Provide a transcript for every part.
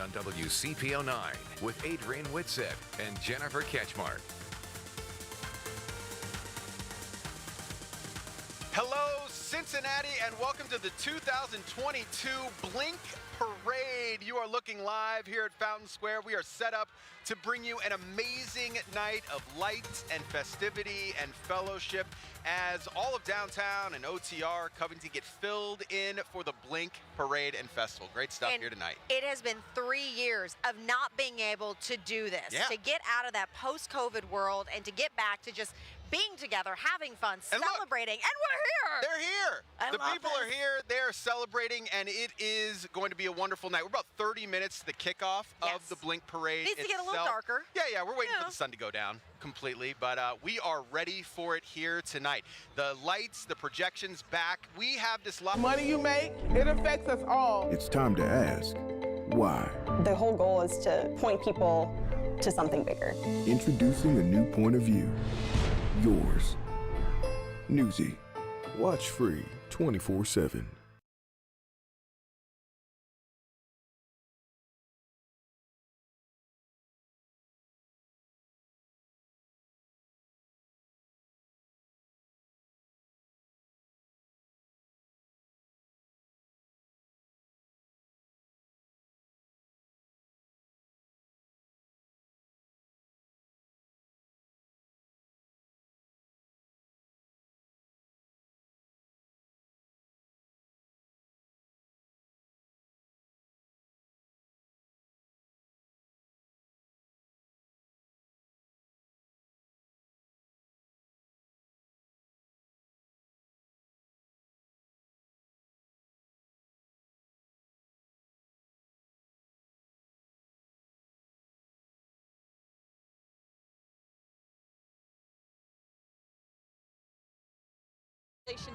on WCPO 9 with Adrian Whitsett and Jennifer Ketchmark. Hello, Cincinnati, and welcome to the 2022 Blink Parade. You are looking live here at Fountain Square. We are set up to bring you an amazing night of lights and festivity and fellowship as all of downtown and OTR Covington get filled in for the Blink Parade and Festival. Great stuff here tonight. It has been 3 years of not being able to do this, to get out of that post-COVID world and to get back to just being together, having fun, celebrating, and we're here. They're here. The people are here. They're celebrating, and it is going to be a wonderful night. We're about 30 minutes to the kickoff of the Blink Parade. Needs to get a little darker. Yeah, we're waiting for the sun to go down completely, but we are ready for it here tonight. The lights, the projections back. We have this lot. Money you make, it affects us all. It's time to ask, why? The whole goal is to point people to something bigger. Introducing a new point of view. Yours. Newsy. Watch free 24/7.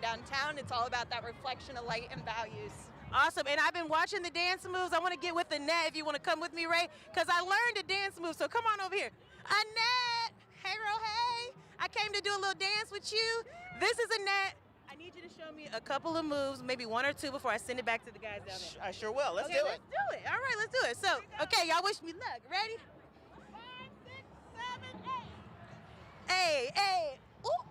Downtown, it's all about that reflection of light and values. Awesome, and I've been watching the dance moves. I want to get with Annette if you want to come with me, Ray, because I learned a dance move, so come on over here. Annette, hey girl, hey. I came to do a little dance with you. This is Annette. I need you to show me a couple of moves, maybe one or two before I send it back to the guys down there. I sure will. Let's do it. Let's do it. All right, let's do it. So, okay, y'all wish me luck. Ready? 5, 6, 7, 8. Hey. Ooh.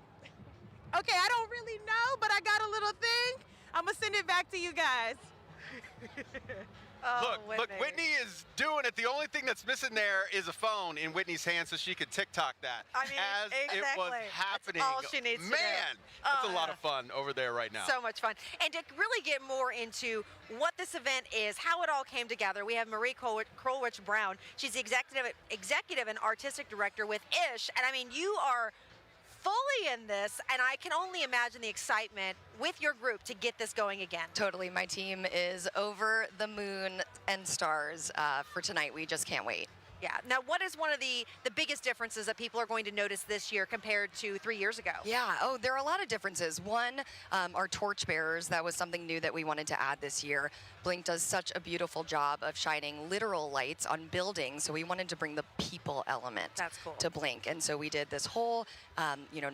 Okay, I don't really know, but I got a little thing. I'm gonna send it back to you guys. Look, Whitney is doing it. The only thing that's missing there is a phone in Whitney's hand so she could TikTok that as it was happening. That's all she needs to do. Man, that's a lot of fun over there right now. So much fun. And to really get more into what this event is, how it all came together, we have Marie Krolwich Brown. She's the executive and artistic director with ISH. And I mean, you are fully in this, and I can only imagine the excitement with your group to get this going again. Totally. My team is over the moon and stars for tonight. We just can't wait. Yeah. Now, what is one of the biggest differences that people are going to notice this year compared to 3 years ago? Yeah. Oh, there are a lot of differences. One, our torchbearers. That was something new that we wanted to add this year. Blink does such a beautiful job of shining literal lights on buildings, so we wanted to bring the people element to Blink. And so we did this whole,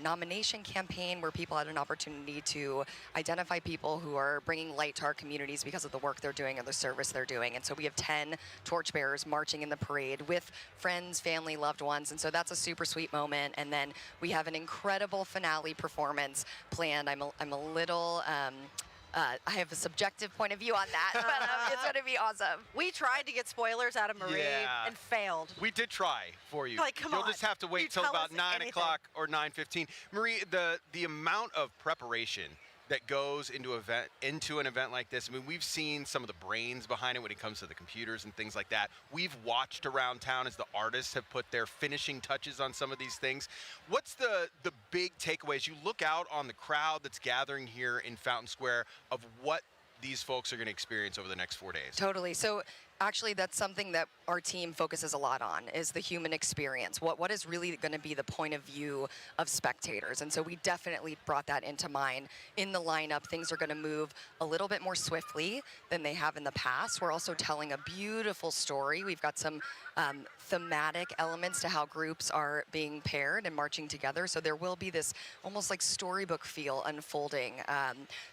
nomination campaign where people had an opportunity to identify people who are bringing light to our communities because of the work they're doing or the service they're doing. And so we have 10 torchbearers marching in the parade with friends, family, loved ones. And so that's a super sweet moment. And then we have an incredible finale performance planned. I'm a little, I have a subjective point of view on that, but it's going to be awesome. We tried to get spoilers out of Marie and failed. We did try for you. Like, come You'll on. just have to wait till about 9 o'clock or 9:15. Marie, the amount of preparation that goes into an event like this. I mean, we've seen some of the brains behind it when it comes to the computers and things like that. We've watched around town as the artists have put their finishing touches on some of these things. What's the big takeaways? You look out on the crowd that's gathering here in Fountain Square of what these folks are going to experience over the next 4 days. Totally. So actually, that's something that our team focuses a lot on, is the human experience. What is really going to be the point of view of spectators? And so we definitely brought that into mind. In the lineup, things are going to move a little bit more swiftly than they have in the past. We're also telling a beautiful story. We've got some thematic elements to how groups are being paired and marching together. So there will be this almost like storybook feel unfolding.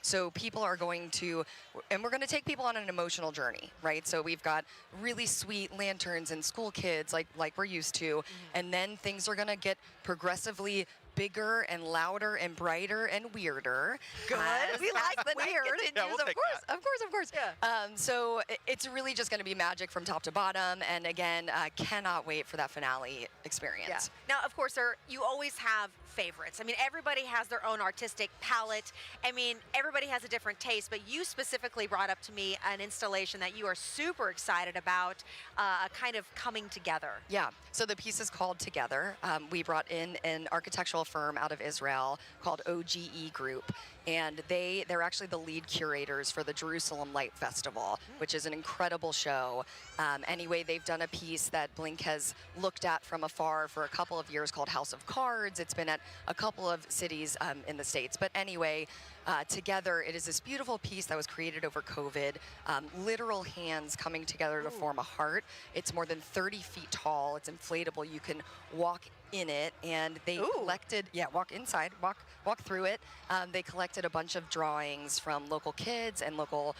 So people are going to, and we're going to take people on an emotional journey, right? So we've got got really sweet lanterns and school kids like we're used to. And then things are going to get progressively bigger and louder and brighter and weirder. Good. We like the weird. Yeah, we'll take that. Of course. Yeah. So it's really just going to be magic from top to bottom. And again, cannot wait for that finale experience. Yeah. Now, of course, you always have favorites. I mean, everybody has their own artistic palette. I mean, everybody has a different taste, but you specifically brought up to me an installation that you are super excited about, kind of coming together. Yeah, so the piece is called Together. We brought in an architectural firm out of Israel called OGE Group, and they're actually the lead curators for the Jerusalem Light Festival, which is an incredible show. Anyway, they've done a piece that Blink has looked at from afar for a couple of years called House of Cards. It's been at a couple of cities in the States. But anyway, Together, it is this beautiful piece that was created over COVID, literal hands coming together to form a heart. It's more than 30 feet tall. It's inflatable. You can walk in it, and they collected, walk inside, walk through it. They collected a bunch of drawings from local kids and local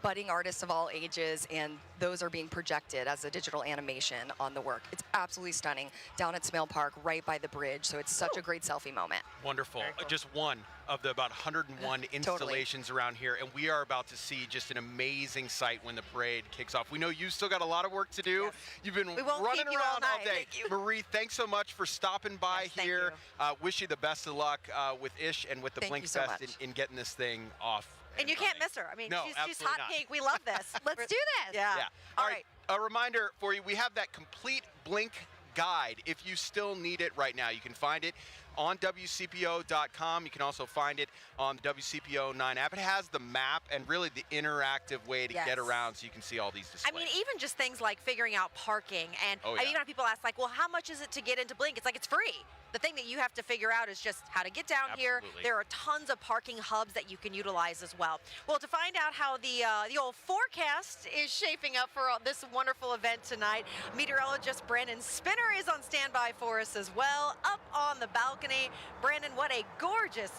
budding artists of all ages, and those are being projected as a digital animation on the work. It's absolutely stunning, down at Smale Park, right by the bridge, so it's such a great selfie moment. Wonderful. Cool. Just one of the about 101 installations around here, and we are about to see just an amazing sight when the parade kicks off. We know you've still got a lot of work to do. Yes. You've been running around all day. Marie, thanks so much for stopping by here. Wish you the best of luck with Ish and with the Blink Fest in getting this thing off. And you can't miss her. I mean, No, she's hot pink. We love this. Let's do this. Yeah. All right. A reminder for you, we have that complete Blink guide. If you still need it right now, you can find it on WCPO.com. You can also find it on the WCPO 9 app. It has the map and really the interactive way to get around so you can see all these displays. I mean, even just things like figuring out parking. And I even have people ask, like, well, how much is it to get into Blink? It's like, it's free. The thing that you have to figure out is just how to get down here. There are tons of parking hubs that you can utilize as well. Well, to find out how the old forecast is shaping up for this wonderful event tonight, meteorologist Brandon Spinner is on standby for us as well, up on the balcony. Brandon, what a gorgeous,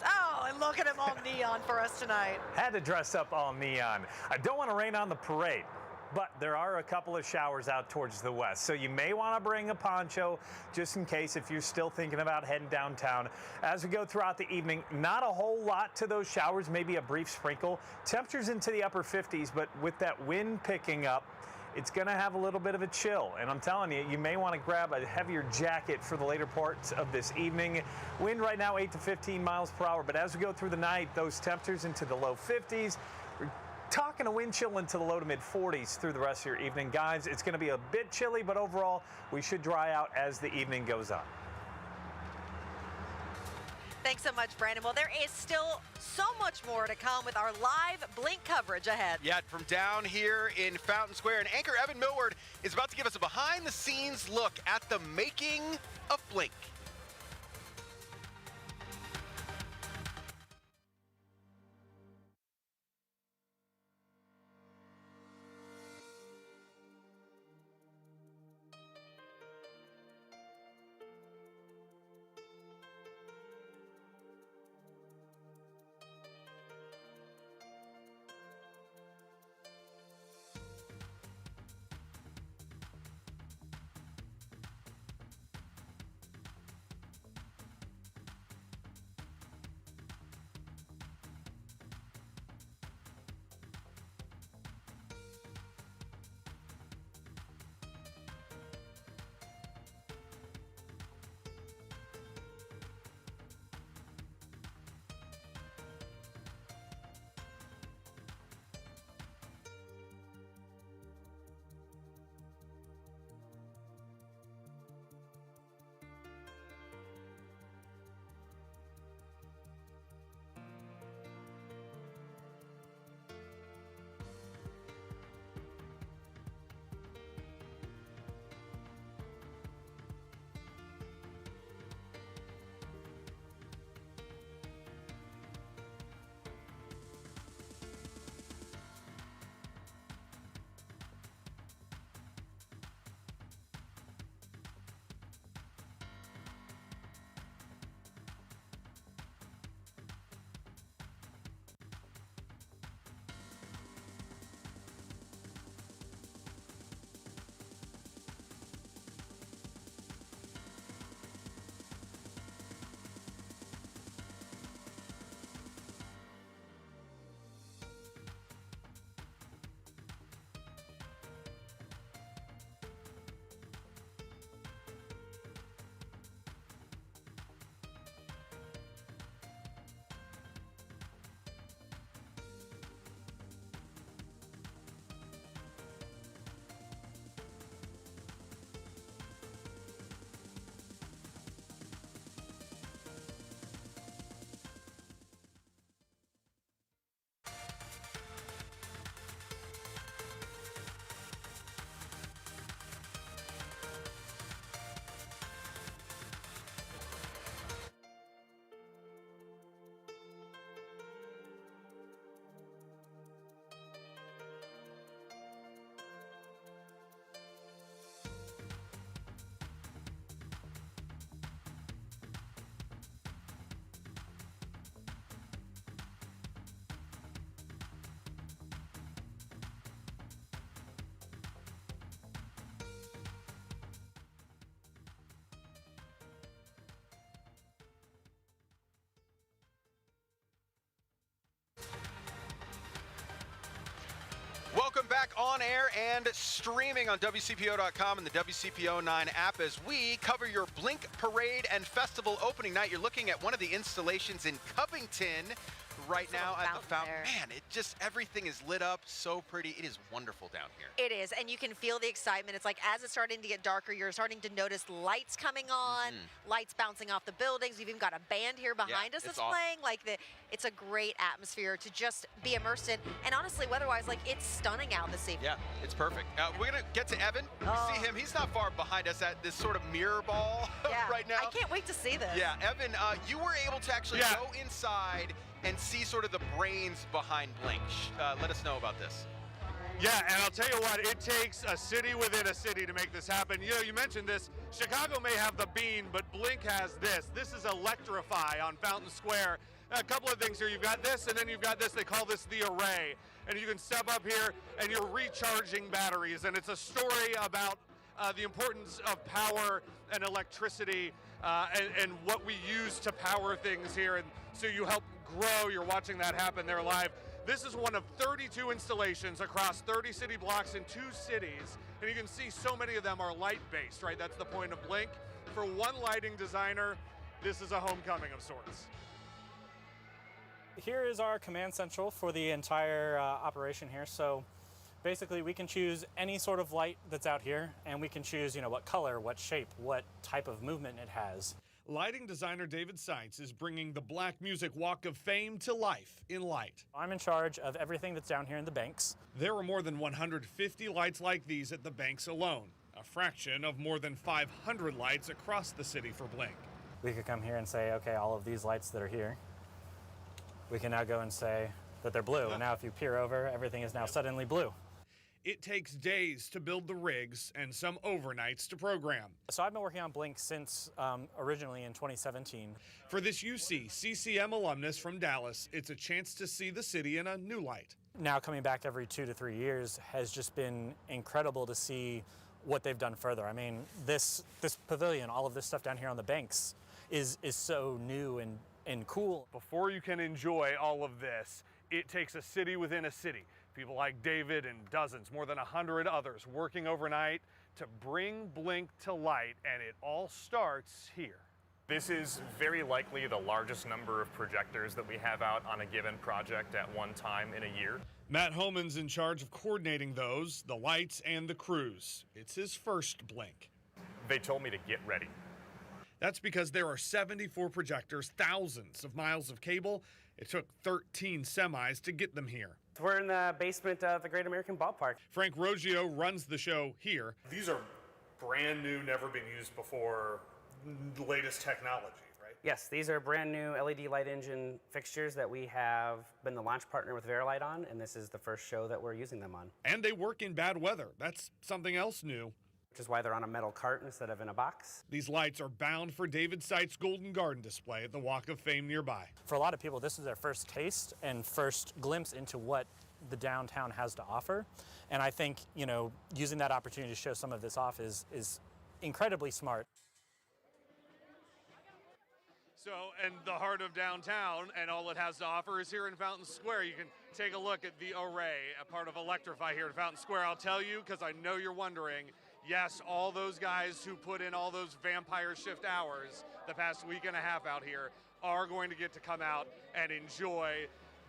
and look at him all neon for us tonight. Had to dress up all neon. I don't want to rain on the parade, but there are a couple of showers out towards the west, so you may want to bring a poncho just in case if you're still thinking about heading downtown. As we go throughout the evening, not a whole lot to those showers, maybe a brief sprinkle. Temperatures into the upper 50s, but with that wind picking up, it's going to have a little bit of a chill, and I'm telling you, you may want to grab a heavier jacket for the later parts of this evening. Wind right now 8 to 15 miles per hour, but as we go through the night, those temperatures into the low 50s. We're talking a wind chill into the low to mid 40s through the rest of your evening. Guys, it's going to be a bit chilly, but overall, we should dry out as the evening goes on. Thanks so much, Brandon. Well, there is still so much more to come with our live Blink coverage ahead. Yeah, from down here in Fountain Square, and anchor Evan Millward is about to give us a behind-the-scenes look at the making of Blink. back on air and streaming on WCPO.com and the WCPO9 app as we cover your Blink Parade and Festival opening night. You're looking at one of the installations in Covington right now at the fountain. Man, it just, everything is lit up so pretty. It is wonderful down here. It is, and you can feel the excitement. It's like as it's starting to get darker, you're starting to notice lights coming on, lights bouncing off the buildings. You've even got a band here behind us that's awesome. playing. Like it's a great atmosphere to just be immersed in. And honestly, weather-wise, like it's stunning out this evening. Yeah, it's perfect. We're gonna get to Evan. See him. He's not far behind us at this sort of mirror ball right now. I can't wait to see this. Yeah, Evan, you were able to actually go inside and see sort of the brains behind Blink. Let us know about this. Yeah, and I'll tell you what, it takes a city within a city to make this happen. You know, you mentioned this. Chicago may have the Bean, but Blink has this. This is Electrify on Fountain Square. A couple of things here. You've got this, and then you've got this. They call this the Array. And you can step up here, and you're recharging batteries. And it's a story about the importance of power and electricity and what we use to power things here. And so you help grow. You're watching that happen there live. This is one of 32 installations across 30 city blocks in 2 cities. And you can see so many of them are light-based, right? That's the point of Blink. For one lighting designer, this is a homecoming of sorts. Here is our command central for the entire operation here. So basically we can choose any sort of light that's out here, and we can choose, what color, what shape, what type of movement it has. Lighting designer David Seitz is bringing the Black Music Walk of Fame to life in light. I'm in charge of everything that's down here in the banks. There are more than 150 lights like these at the banks alone, a fraction of more than 500 lights across the city for Blink. We could come here and say, okay, all of these lights that are here, we can now go and say that they're blue. And now if you peer over, everything is now suddenly blue. It takes days to build the rigs and some overnights to program. So I've been working on Blink since originally in 2017. For this UC CCM alumnus from Dallas, it's a chance to see the city in a new light. Now coming back every 2 to 3 years has just been incredible to see what they've done further. I mean, this pavilion, all of this stuff down here on the banks is so new and cool. Before you can enjoy all of this, it takes a city within a city. People like David and dozens, more than 100 others working overnight to bring Blink to light, and it all starts here. This is very likely the largest number of projectors that we have out on a given project at one time in a year. Matt Homan's in charge of coordinating those, the lights and the crews. It's his first Blink. They told me to get ready. That's because there are 74 projectors, thousands of miles of cable. It took 13 semis to get them here. We're in the basement of the Great American Ballpark. Frank Roggio runs the show here. These are brand new, never been used before, the latest technology, right? Yes, these are brand new LED light engine fixtures that we have been the launch partner with Verilight on, and this is the first show that we're using them on. And they work in bad weather. That's something else new. Which is why they're on a metal cart instead of in a box. These lights are bound for David Seitz' Golden Garden display at the Walk of Fame nearby. For a lot of people, this is their first taste and first glimpse into what the downtown has to offer. And I think, using that opportunity to show some of this off is incredibly smart. So, and the heart of downtown and all it has to offer is here in Fountain Square. You can take a look at the Array, a part of Electrify here in Fountain Square. I'll tell you, because I know you're wondering, yes, all those guys who put in all those vampire shift hours the past week and a half out here are going to get to come out and enjoy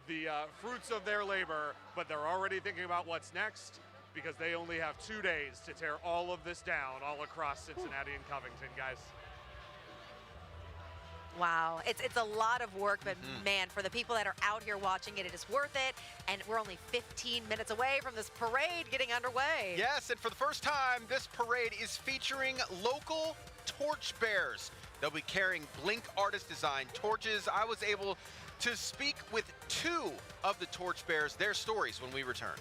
the fruits of their labor, but they're already thinking about what's next because they only have 2 days to tear all of this down all across Cincinnati and Covington, guys. Wow, it's a lot of work, but man, for the people that are out here watching it, it is worth it. And we're only 15 minutes away from this parade getting underway. Yes, and for the first time, this parade is featuring local torchbearers. They'll be carrying Blink artist designed torches. I was able to speak with 2 of the torchbearers, their stories when we return.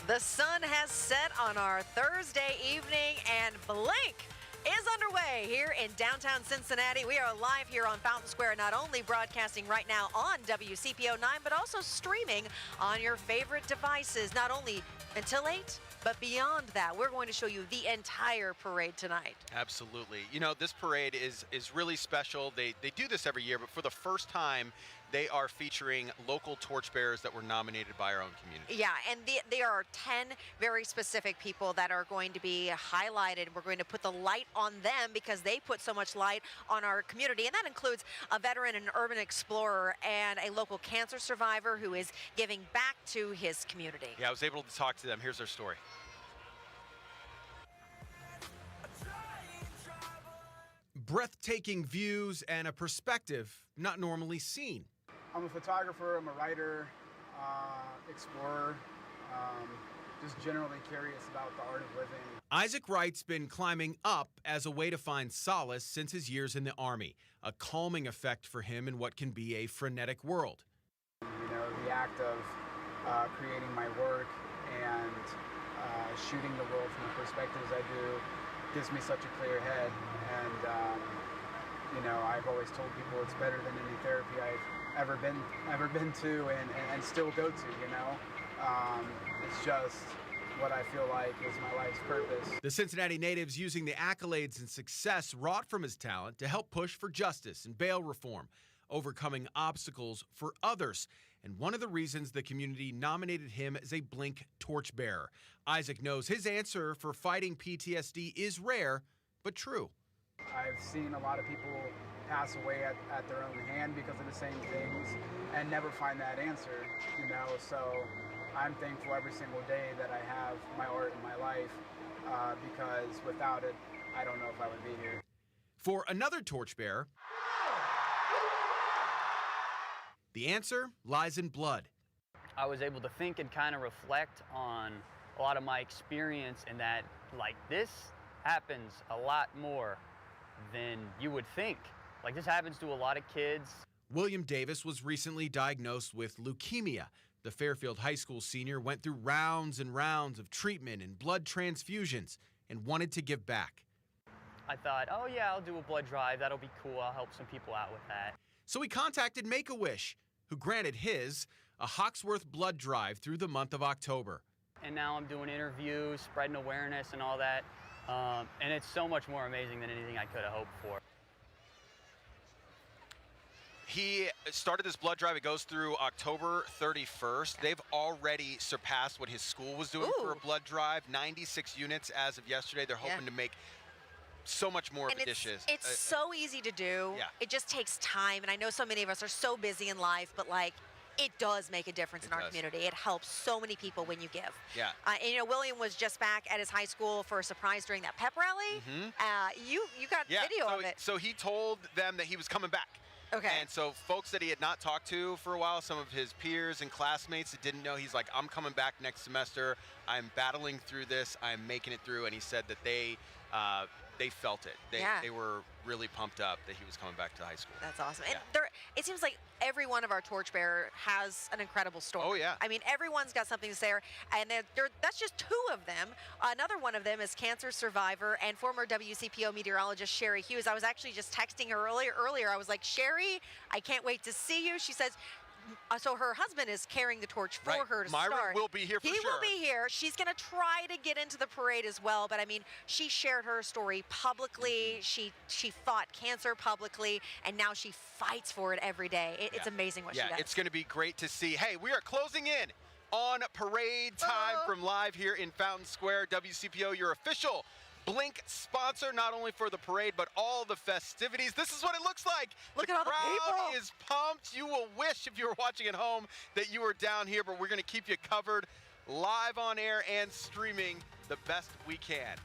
The sun has set on our Thursday evening, and Blink is underway here in downtown Cincinnati. We are live here on Fountain Square, not only broadcasting right now on WCPO 9, but also streaming on your favorite devices, not only until 8, but beyond that. We're going to show you the entire parade tonight. Absolutely. You know, this parade is really special. They do this every year, but for the first time, they are featuring local torchbearers that were nominated by our own community. Yeah, and there are 10 very specific people that are going to be highlighted. We're going to put the light on them because they put so much light on our community, and that includes a veteran and urban explorer and a local cancer survivor who is giving back to his community. Yeah, I was able to talk to them. Here's their story. Breathtaking views and a perspective not normally seen. I'm a photographer, I'm a writer, explorer, just generally curious about the art of living. Isaac Wright's been climbing up as a way to find solace since his years in the Army, a calming effect for him in what can be a frenetic world. You know, the act of creating my work and shooting the world from the perspectives I do gives me such a clear head. And, you know, I've always told people it's better than any therapy I've ever been to and still go to, you know. It's just what I feel like is my life's purpose. The Cincinnati native's using the accolades and success wrought from his talent to help push for justice and bail reform, overcoming obstacles for others. And one of the reasons the community nominated him as a Blink torchbearer. Isaac knows his answer for fighting PTSD is rare, but true. I've seen a lot of people pass away at their own hand because of the same things and never find that answer, you know, so I'm thankful every single day that I have my art in my life because without it, I don't know if I would be here. For another torchbearer, the answer lies in blood. I was able to think and kind of reflect on a lot of my experience in that, like, this happens a lot more than you would think. Like, this happens to a lot of kids. William Davis was recently diagnosed with leukemia. The Fairfield High School senior went through rounds and rounds of treatment and blood transfusions and wanted to give back. I thought, oh yeah, I'll do a blood drive. That'll be cool. I'll help some people out with that. So he contacted Make-A-Wish, who granted his a Hawksworth blood drive through the month of October. And now I'm doing interviews, spreading awareness and all that. And it's so much more amazing than anything I could have hoped for. He started this blood drive. It goes through October 31st. They've already surpassed what his school was doing for a blood drive. 96 units as of yesterday. They're hoping to make so much more of the dishes. It's so easy to do. Yeah. It just takes time. And I know so many of us are so busy in life, but like, it does make a difference in our community. It helps so many people when you give. Yeah. And you know, William was just back at his high school for a surprise during that pep rally. You got video of it. So he told them that he was coming back. Okay. And so folks that he had not talked to for a while, some of his peers and classmates that didn't know, he's like, I'm coming back next semester. I'm battling through this. I'm making it through. And he said that they felt it. They were really pumped up that he was coming back to high school. That's awesome. And it seems like every one of our torchbearer has an incredible story. Oh, yeah. I mean, everyone's got something to say. And that's just 2 of them. Another one of them is cancer survivor and former WCPO meteorologist Sherry Hughes. I was actually just texting her earlier. I was like, Sherry, I can't wait to see you. She says, so her husband is carrying the torch for her to Myron start. will be here for He sure. will be here. She's going to try to get into the parade as well. But I mean, she shared her story publicly. She fought cancer publicly, and now she fights for it every day. It's amazing what she does. Yeah, it's going to be great to see. Hey, we are closing in on parade time from live here in Fountain Square. WCPO, your official Blink sponsor, not only for the parade, but all the festivities. This is what it looks like. Look at all the people. The crowd is pumped. You will wish, if you were watching at home, that you were down here, but we're going to keep you covered live on air and streaming the best we can.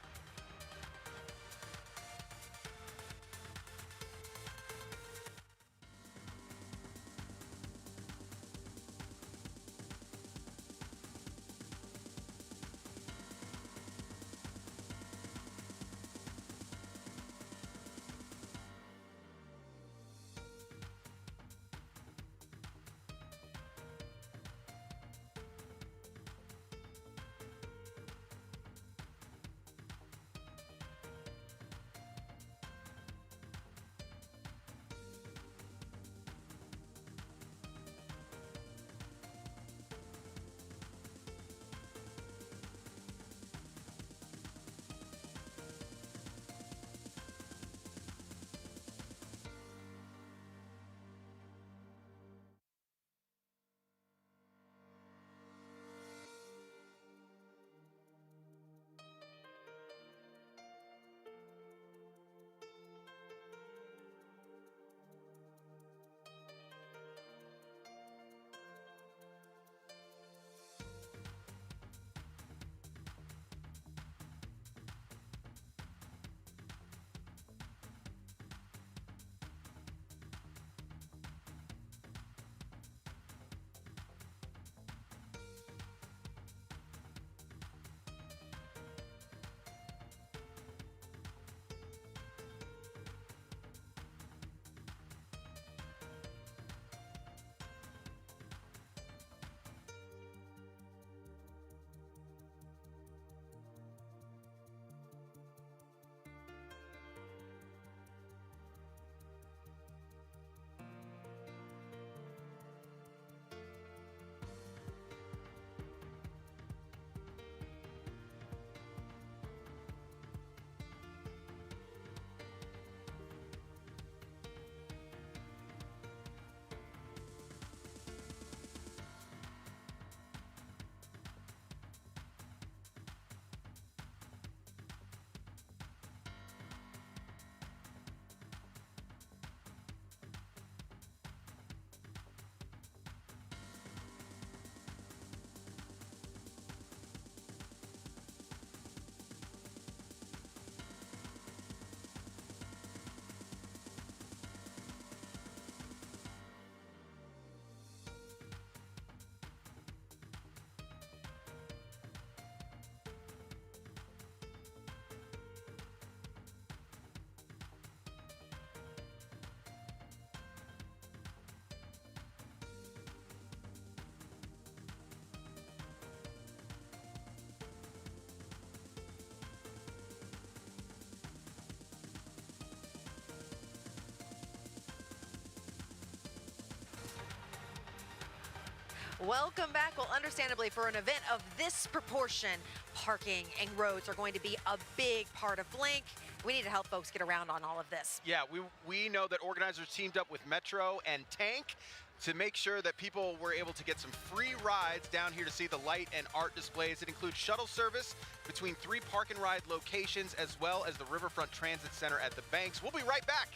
Welcome back. Well, understandably, for an event of this proportion, parking and roads are going to be a big part of Blink. We need to help folks get around on all of this. Yeah, we know that organizers teamed up with Metro and Tank to make sure that people were able to get some free rides down here to see the light and art displays. It includes shuttle service between 3 park and ride locations, as well as the Riverfront Transit Center at the banks. We'll be right back.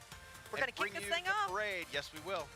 We're going to kick this thing off. Parade. Yes, we will.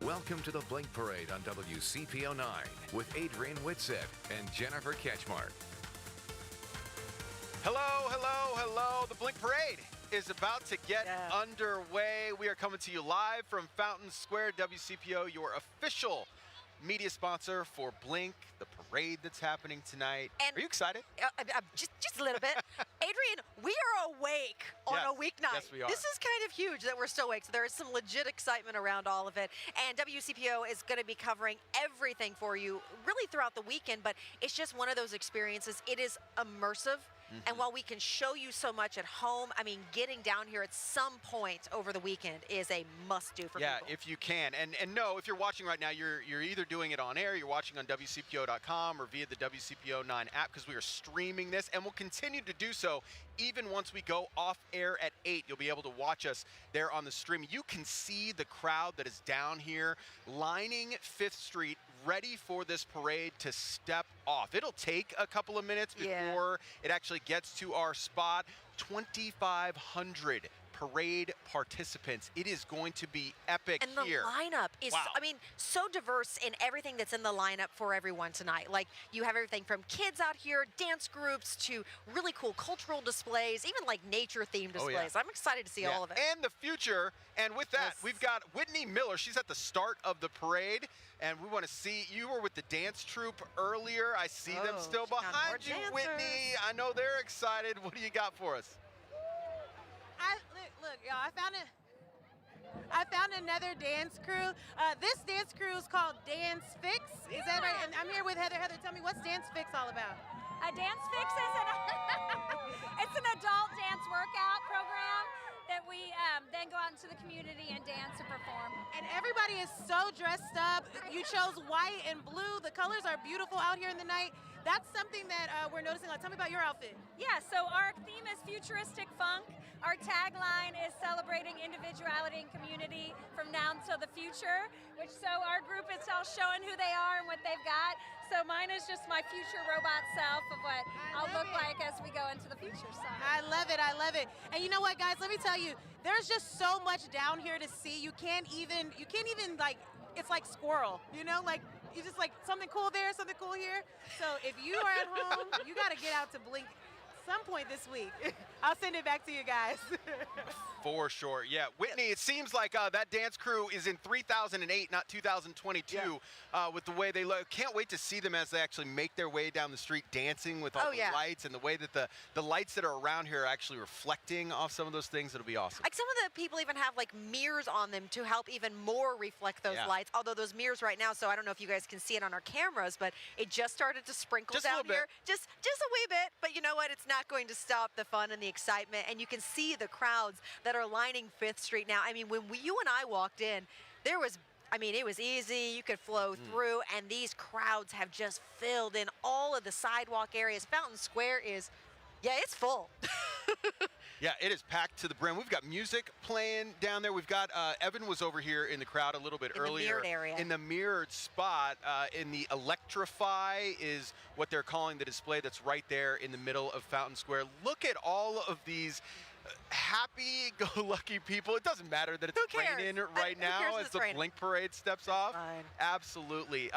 Welcome to the Blink Parade on WCPO 9 with Adrian Whitsett and Jennifer Ketchmark. Hello, hello, hello. The Blink Parade is about to get underway. We are coming to you live from Fountain Square, WCPO, your official media sponsor for Blink, the parade that's happening tonight. And are you excited? Just a little bit. Adrian, we are awake on a weeknight. Yes, we are. This is kind of huge that we're still awake. So there is some legit excitement around all of it. And WCPO is going to be covering everything for you really throughout the weekend. But it's just one of those experiences. It is immersive. And while we can show you so much at home, I mean, getting down here at some point over the weekend is a must-do for people. Yeah, if you can. And no, if you're watching right now, you're either doing it on air, you're watching on WCPO.com or via the WCPO 9 app, because we are streaming this, and we'll continue to do so even once we go off air at 8. You'll be able to watch us there on the stream. You can see the crowd that is down here lining 5th Street, ready for this parade to step off. It'll take a couple of minutes before it actually gets to our spot. 2,500 parade participants. It is going to be epic and here. And the lineup is, wow. I mean, so diverse in everything that's in the lineup for everyone tonight. Like, you have everything from kids out here, dance groups, to really cool cultural displays, even like nature-themed displays. I'm excited to see all of it. And the future. And with that, we've got Whitney Miller. She's at the start of the parade. And we want to see, you were with the dance troupe earlier. I see them still behind you, Whitney. I know they're excited. What do you got for us? Look, y'all, I found another dance crew. This dance crew is called Dance Fix. Is that right? And I'm here with Heather. Heather, tell me, what's Dance Fix all about? Dance Fix is it's an adult dance workout program that we then go out into the community and dance and perform. And everybody is so dressed up. You chose white and blue. The colors are beautiful out here in the night. That's something that we're noticing. Tell me about your outfit. Yeah, so our theme is futuristic funk. Our tagline is celebrating individuality and community from now until the future, so our group is all showing who they are and what they've got. So mine is just my future robot self of what I'll look like as we go into the future. So. I love it, I love it. And you know what, guys, let me tell you, there's just so much down here to see. You can't even like, it's like squirrel, you know, like, you just like something cool there, something cool here. So if you are at home, you got to get out to Blink some point this week. I'll send it back to you guys. For sure. Yeah, Whitney, it seems like that dance crew is in 3008, not 2022, with the way they look. Can't wait to see them as they actually make their way down the street dancing with all the lights, and the way that the lights that are around here are actually reflecting off some of those things. It'll be awesome. Like, some of the people even have like mirrors on them to help even more reflect those lights. Although those mirrors right now, so I don't know if you guys can see it on our cameras, but it just started to sprinkle down here. Just a wee bit, but you know what? It's not going to stop the fun and the excitement, and you can see the crowds that are lining 5th Street now. I mean, when you and I walked in, it was easy. You could flow through, and these crowds have just filled in all of the sidewalk areas. Fountain Square is, it's full. Yeah, it is packed to the brim. We've got music playing down there. We've got, Evan was over here in the crowd a little bit earlier. In the mirrored area. In the mirrored spot. In the Electrify is what they're calling the display that's right there in the middle of Fountain Square. Look at all of these happy-go-lucky people. It doesn't matter that it's raining right now as the Blink Parade steps off. Fine. Absolutely.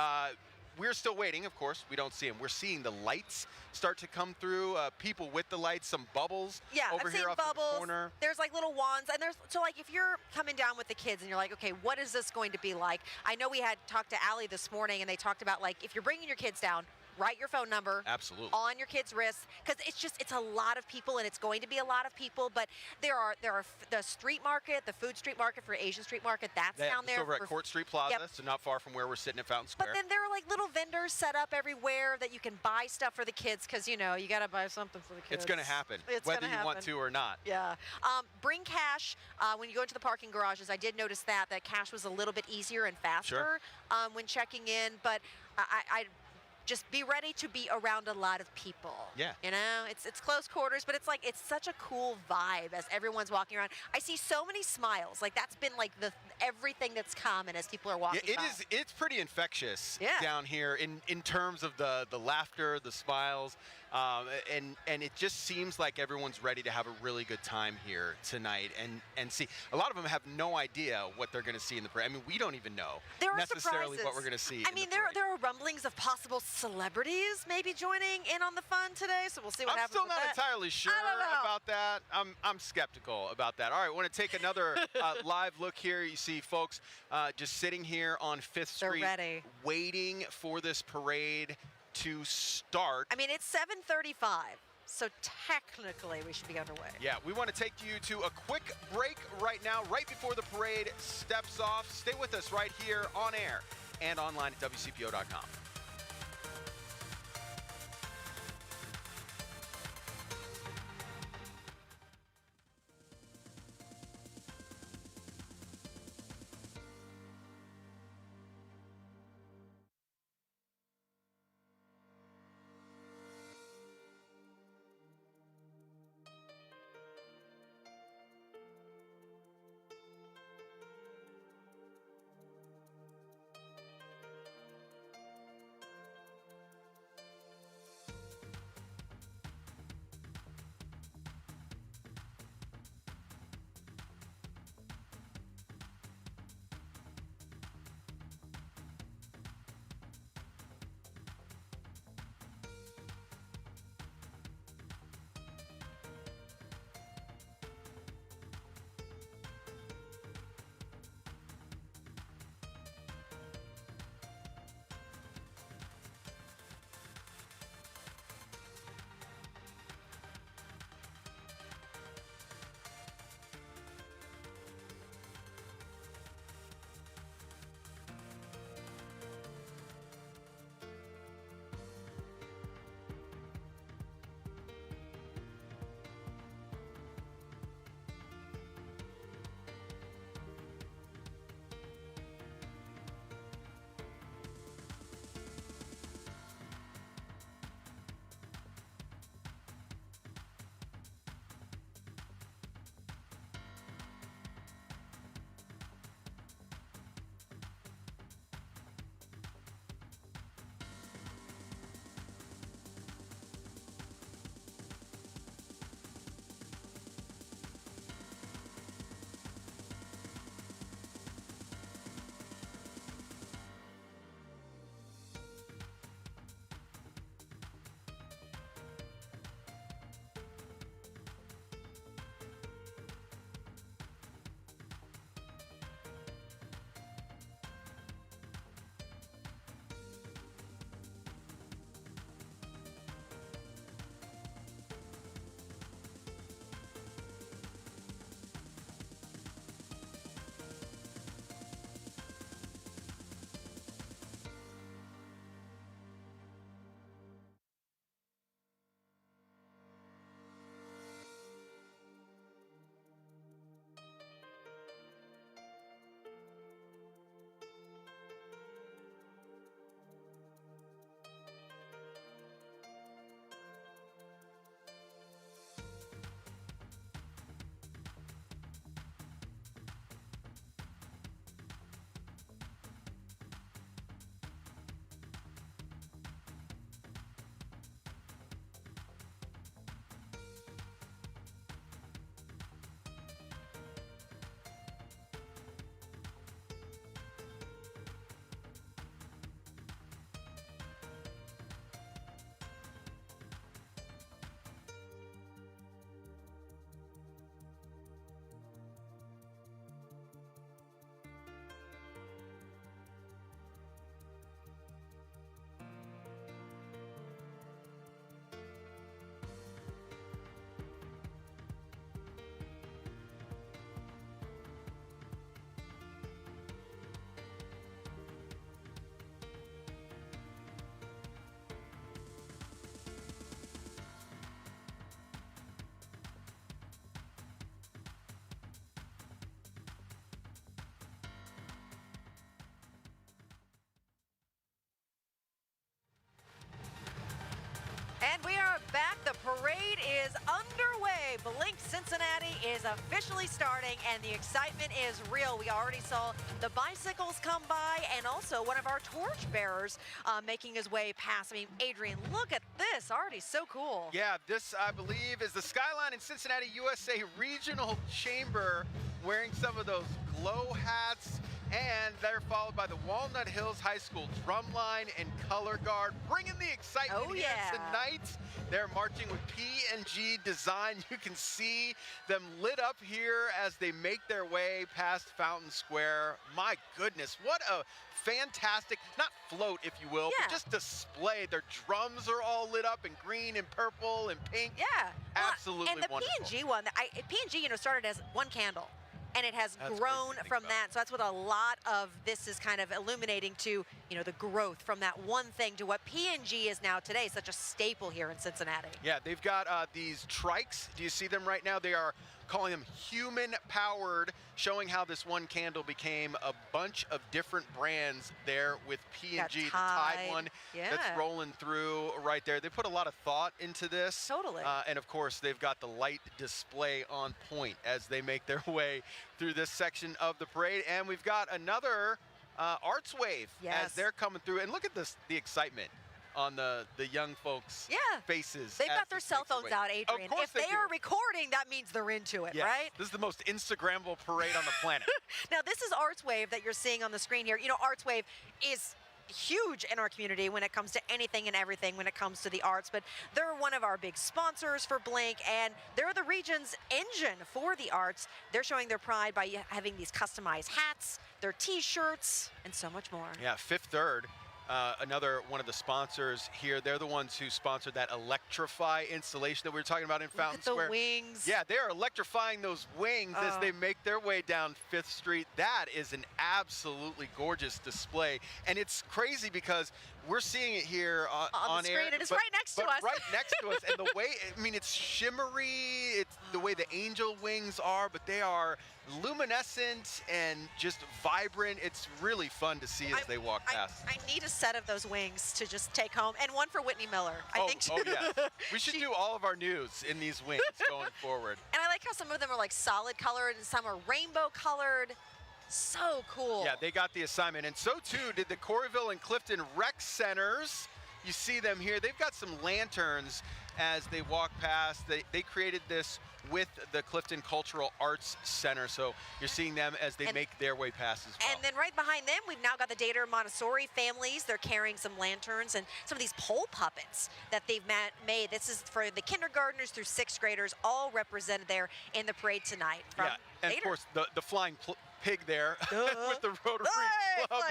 We're still waiting, of course. We don't see them. We're seeing the lights start to come through. People with the lights, some bubbles over here off bubbles. the corner. There's like little wands, and so like if you're coming down with the kids and you're like, okay, what is this going to be like? I know we had talked to Allie this morning, and they talked about like if you're bringing your kids down, write your phone number on your kids' wrists, because it's a lot of people, and it's going to be a lot of people. But there are the street market, the food street market for Asian street market, that's down there. It's over at Court Street Plaza, so not far from where we're sitting at Fountain Square. But then there are like little vendors set up everywhere that you can buy stuff for the kids, because you know you got to buy something for the kids. It's going to happen, whether you want to or not. Yeah. Bring cash when you go into the parking garages. I did notice that cash was a little bit easier and faster when checking in, but I just be ready to be around a lot of people. Yeah. You know, it's close quarters, but it's like, it's such a cool vibe as everyone's walking around. I see so many smiles. Like, that's been like everything that's common as people are walking by. It's pretty infectious down here in terms of the laughter, the smiles. And it just seems like everyone's ready to have a really good time here tonight and see. A lot of them have no idea what they're going to see in the parade. I mean, we don't even know necessarily what we're going to see. I mean, there are rumblings of possible celebrities maybe joining in on the fun today, so we'll see what happens. I'm still not entirely sure about that. I'm skeptical about that. All right, I want to take another live look here. You see folks just sitting here on 5th Street, ready, waiting for this parade to start. I mean, it's 7:35, so technically we should be underway. Yeah, we want to take you to a quick break right now, right before the parade steps off. Stay with us right here on air and online at WCPO.com. parade is underway. Blink Cincinnati is officially starting, and the excitement is real. We already saw the bicycles come by, and also one of our torch bearers making his way past. I mean, Adrian, look at this. Already so cool. Yeah, this, I believe, is the Skyline in Cincinnati, USA Regional Chamber wearing some of those glow hats. And they're followed by the Walnut Hills High School drumline and color guard, bringing the excitement here tonight. They're marching with P&G design. You can see them lit up here as they make their way past Fountain Square. My goodness, what a fantastic, not float, if you will, but just display. Their drums are all lit up in green and purple and pink. Yeah. Absolutely wonderful. And the P&G one, P&G, started as one candle. And it has grown from that. So that's what a lot of this is kind of illuminating to, the growth from that one thing to what P&G is now today, such a staple here in Cincinnati. Yeah, they've got these trikes. Do you see them right now? They are calling them human-powered, showing how this one candle became a bunch of different brands there with P&G, the Tide one that's rolling through right there. They put a lot of thought into this. Totally. And of course, they've got the light display on point as they make their way through this section of the parade. And we've got another arts wave as they're coming through. And look at this, the excitement on the young folks' faces. They've got their cell phones out, Adrian. Of course if they are recording, that means they're into it, right? This is the most Instagrammable parade on the planet. Now, this is Arts Wave that you're seeing on the screen here. Arts Wave is huge in our community when it comes to anything and everything when it comes to the arts, but they're one of our big sponsors for Blink, and they're the region's engine for the arts. They're showing their pride by having these customized hats, their t-shirts, and so much more. Yeah, Fifth Third. Another one of the sponsors here. They're the ones who sponsored that Electrify installation that we were talking about in Fountain Square. The wings. Yeah, they are electrifying those wings as they make their way down 5th Street. That is an absolutely gorgeous display. And it's crazy because we're seeing it here on the screen. Air. It is right next to us. Right next to us. And the way, it's shimmery. It's the way the angel wings are, but they are luminescent and just vibrant. It's really fun to see as they walk past. I need a set of those wings to just take home, and one for Whitney Miller. I think. Oh yeah. We should do all of our news in these wings going forward. And I like how some of them are like solid colored and some are rainbow colored. So cool. Yeah, they got the assignment, and so too did the Coreyville and Clifton Rec Centers. You see them here. They've got some lanterns as they walk past. They created this with the Clifton Cultural Arts Center, so you're seeing them as they make their way past as well. And then right behind them, we've now got the Dater Montessori families. They're carrying some lanterns and some of these pole puppets that they've made. This is for the kindergartners through 6th graders, all represented there in the parade tonight. From and Dater. of course, the flying pig there with the Rotary Club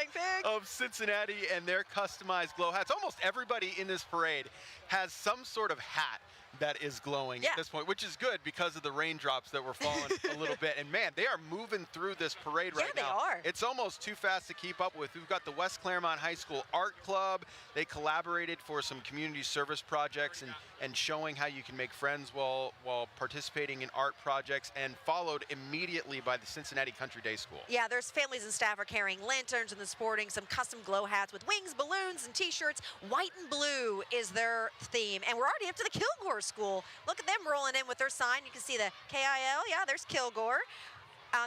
of Cincinnati and their customized glow hats. Almost everybody in this parade has some sort of hat that is glowing at this point, which is good because of the raindrops that were falling a little bit. And man, they are moving through this parade right now. Yeah, they are. It's almost too fast to keep up with. We've got the West Claremont High School Art Club. They collaborated for some community service projects and showing how you can make friends while participating in art projects, and followed immediately by the Cincinnati Country Day School. Yeah, there's families and staff are carrying lanterns and then sporting some custom glow hats with wings, balloons, and t-shirts. White and blue is their theme. And we're already up to the Kilgore School. Look at them rolling in with their sign. You can see the KIL. Yeah, there's Kilgore.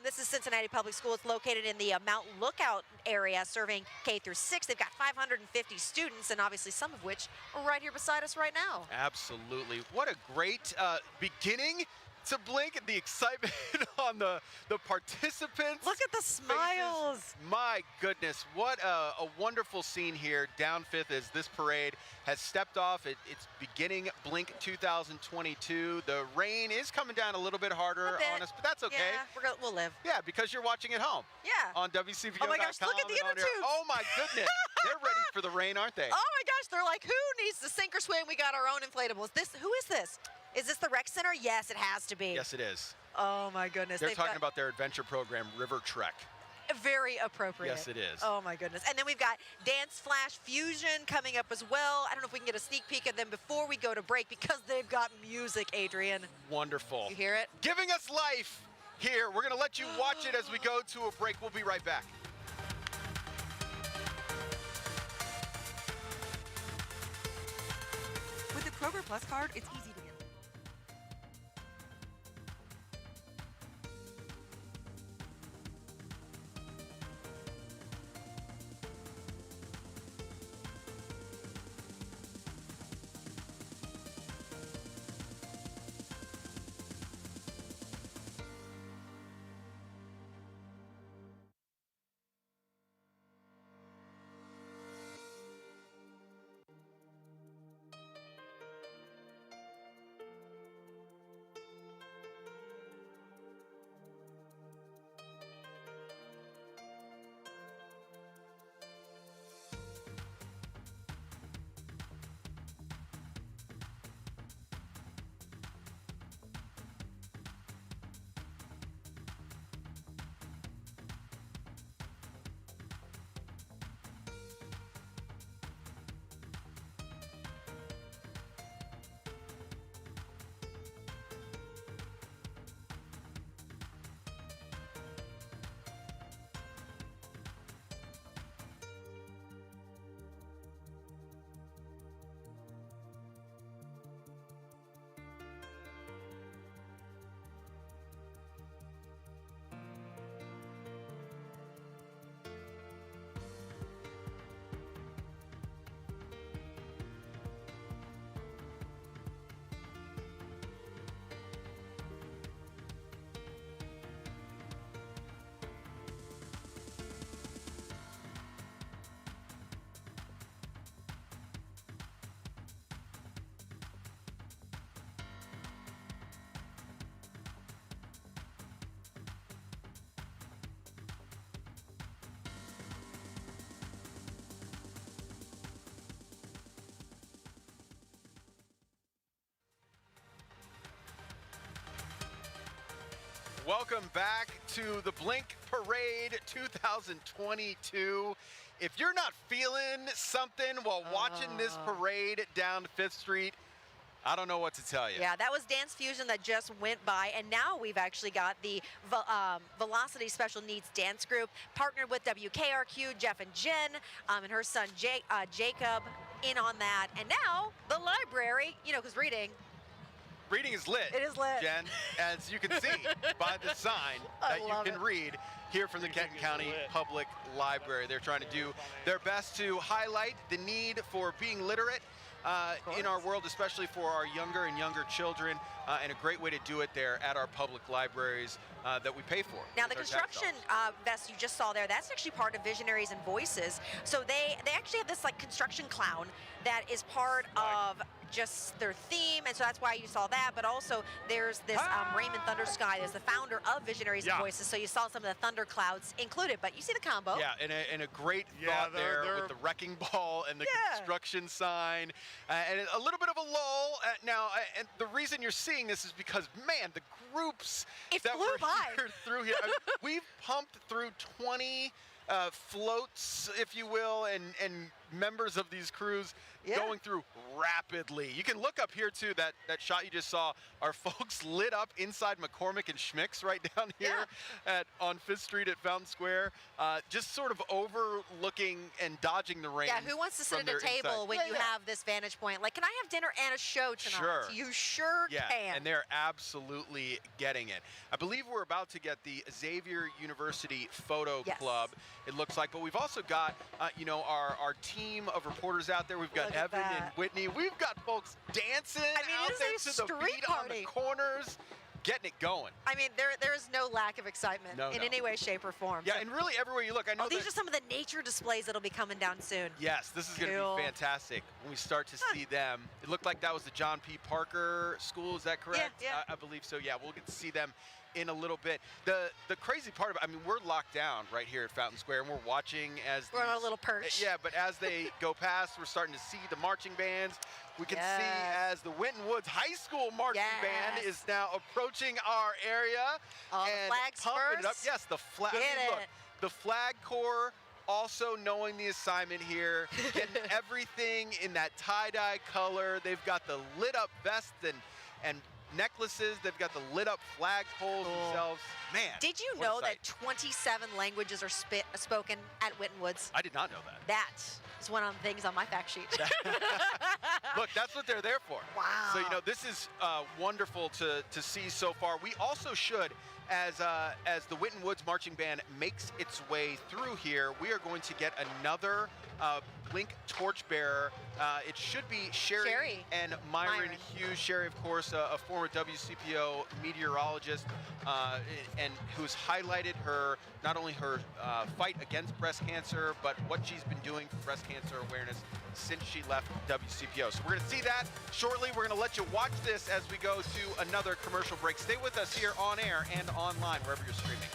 This is Cincinnati Public School. It's located in the Mount Lookout area, serving K through 6. They've got 550 students, and obviously some of which are right here beside us right now. Absolutely. What a great beginning to Blink, the excitement on the participants. Look at the smiles. Faces. My goodness, what a wonderful scene here down 5th as this parade has stepped off. It's beginning Blink 2022. The rain is coming down a little bit harder on us, but that's okay. Yeah, we'll live. Yeah, because you're watching at home. Yeah. On WCPO.com. Oh my gosh, look at the inner tubes. Oh my goodness. They're ready for the rain, aren't they? Oh my gosh, they're like, who needs to sink or swim? We got our own inflatables. Who is this? Is this the rec center? Yes, it has to be. Yes, it is. Oh my goodness. They're talking about their adventure program, River Trek. Very appropriate. Yes, it is. Oh my goodness. And then we've got Dance Flash Fusion coming up as well. I don't know if we can get a sneak peek of them before we go to break because they've got music, Adrian. Wonderful. You hear it? Giving us life here. We're going to let you watch it as we go to a break. We'll be right back. With the Kroger Plus card, it's easy to get Welcome back to the Blink Parade 2022. If you're not feeling something while watching this parade down Fifth Street, I don't know what to tell you. Yeah, that was Dance Fusion that just went by, and now we've actually got the Velocity Special Needs Dance Group partnered with WKRQ, Jeff and Jen, and her son Jacob in on that. And now the library, you know, because reading is lit. It is lit. Jen, as you can see by the sign that you can read here from the Kenton County Public Library. They're trying to do their best to highlight the need for being literate in our world, especially for our younger and younger children, and a great way to do it there at our public libraries that we pay for. Now, the construction vest you just saw there, that's actually part of Visionaries and Voices. So they actually have this like construction clown that is part of just their theme, and so that's why you saw that. But also there's this Raymond Thundersky is the founder of Visionaries and Voices, so you saw some of the thunder clouds included, but you see the combo. Yeah, and a great thought there with the wrecking ball and the construction sign, and a little bit of a lull. Now, and the reason you're seeing this is because, man, the groups that were here through here, we've pumped through 20 floats, if you will, and members of these crews going through rapidly. You can look up here too, that shot you just saw, our folks lit up inside McCormick and Schmick's right down here on 5th Street at Fountain Square, just sort of overlooking and dodging the rain. Yeah, who wants to sit at a table when you have this vantage point? Like, can I have dinner and a show tonight? Sure. You sure can. And they're absolutely getting it. I believe we're about to get the Xavier University Photo Club, it looks like, but we've also got, you know, our team of reporters out there. We've got Evan and Whitney. We've got folks dancing out there to the beat on the corners, getting it going. I mean, there is no lack of excitement in any way, shape, or form. Yeah, and really everywhere you look, I know these are some of the nature displays that'll be coming down soon. Yes, this is going to be fantastic when we start to see them. It looked like that was the John P. Parker School, is that correct? Yeah. I believe so, yeah. We'll get to see them in a little bit. The crazy part of it, I mean, we're locked down right here at Fountain Square, and we're watching as we're on a little perch. Yeah, but as they go past, we're starting to see the marching bands. We can see as the Winton Woods High School marching band is now approaching our area and flags pumping it up. first. Yes, the flag. Look, the Flag Corps also knowing the assignment here, getting everything in that tie-dye color. They've got the lit up vests and necklaces. They've got the lit up flagpoles themselves. Man, did you know that 27 languages are spoken at Winton Woods? I did not know that. That is one of the things on my fact sheet. Look, that's what they're there for. Wow. So, you know, this is wonderful to see so far. We also should, as the Winton Woods Marching Band makes its way through here, we are going to get another Blink torchbearer. It should be Sherry and Myron Hughes. Sherry, of course, a former WCPO meteorologist, and who's highlighted not only her fight against breast cancer, but what she's been doing for breast cancer awareness since she left WCPO. So we're going to see that shortly. We're going to let you watch this as we go to another commercial break. Stay with us here on air and online, wherever you're streaming.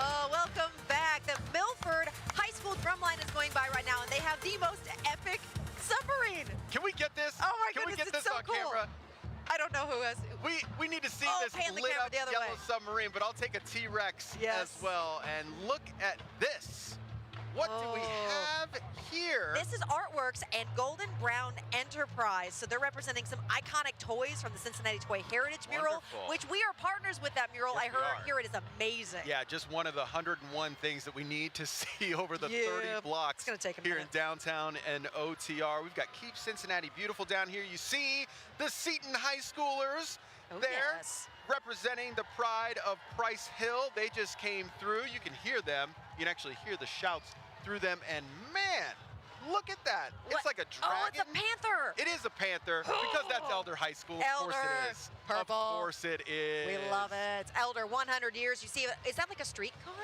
Oh, welcome back. The Milford High School drumline is going by right now, and they have the most epic submarine. Can we get this? Oh my Can goodness, we get this it's so on cool. camera? I don't know who has. We need to see this pan the lit camera up the other yellow way. submarine, but I'll take a T-Rex Yes. as well. And look at this. What do we have here? This is Artworks and Golden Brown Enterprise. So they're representing some iconic toys from the Cincinnati Toy Heritage Mural, Wonderful. which we are partners with that mural. Yes, I we are. hear it is amazing. Yeah, just one of the 101 things that we need to see over the 30 blocks it's gonna take a here minute. in downtown and OTR. We've got Keep Cincinnati Beautiful down here. You see the Seton High Schoolers there representing the pride of Price Hill. They just came through. You can hear them. You can actually hear the shouts through them. And man, look at that. It's like a dragon. Oh, it's a panther. It is a panther because that's Elder High School. Of course Elder. it is. Purple. Of course it is. We love it. It's Elder 100 years. You see, is that like a streetcar?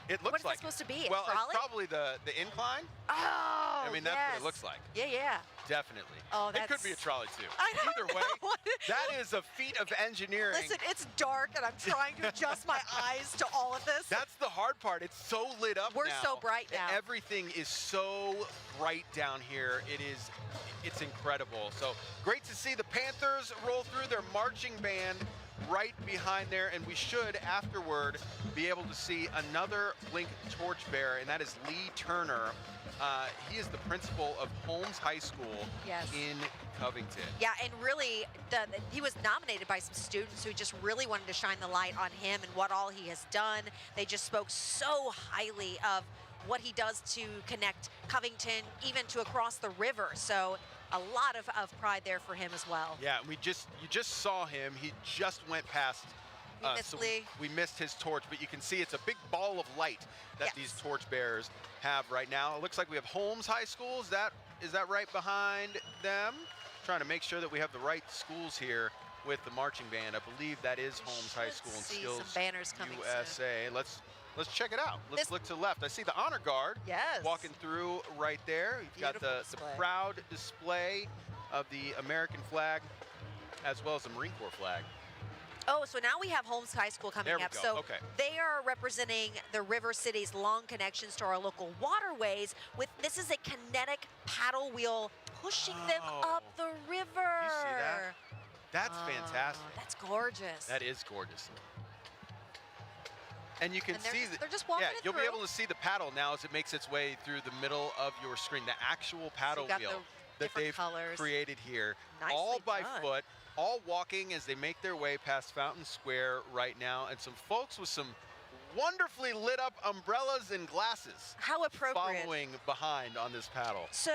It looks What is like that supposed to be? A Well, trolley? it's probably the incline. Oh, I mean, that's what it looks like. Yeah, yeah. Definitely. Oh, it could be a that's- trolley too. I don't Either way, know. that is a feat of engineering. Listen, it's dark, and I'm trying to adjust my eyes to all of this. That's the hard part. It's so lit up We're now. so bright now. Everything is so bright down here. It's incredible. So great to see the Panthers roll through their marching band right behind there, and we should afterward be able to see another Blink torchbearer, and that is Lee Turner. He is the principal of Holmes High School in Covington. Yeah, and really, he was nominated by some students who just really wanted to shine the light on him and what all he has done. They just spoke so highly of what he does to connect Covington even to across the river. So a lot of pride there for him as well. Yeah, you just saw him. He just went past. So we missed his torch, but you can see it's a big ball of light that these torchbearers have right now. It looks like we have Holmes High School. Is that right behind them? Trying to make sure that we have the right schools here with the marching band. I believe that is Holmes High School and see Skills some banners coming USA. Let's check it out. Let's look to the left. I see the honor guard walking through right there. You've got the proud display of the American flag as well as the Marine Corps flag. Oh, so now we have Holmes High School coming There we up. go. So Okay. they are representing the River City's long connections to our local waterways. This is a kinetic paddle wheel pushing them up the river. You see that? That's fantastic. That's gorgeous. That is gorgeous. And you can see that. they're just walking Yeah, it you'll be through. able to see the paddle now as it makes its way through the middle of your screen. The actual paddle got wheel the that they've colors. created here, Nicely all by done. foot, all walking as they make their way past Fountain Square right now, and some folks with some wonderfully lit up umbrellas and glasses. How appropriate. Following behind on this paddle. So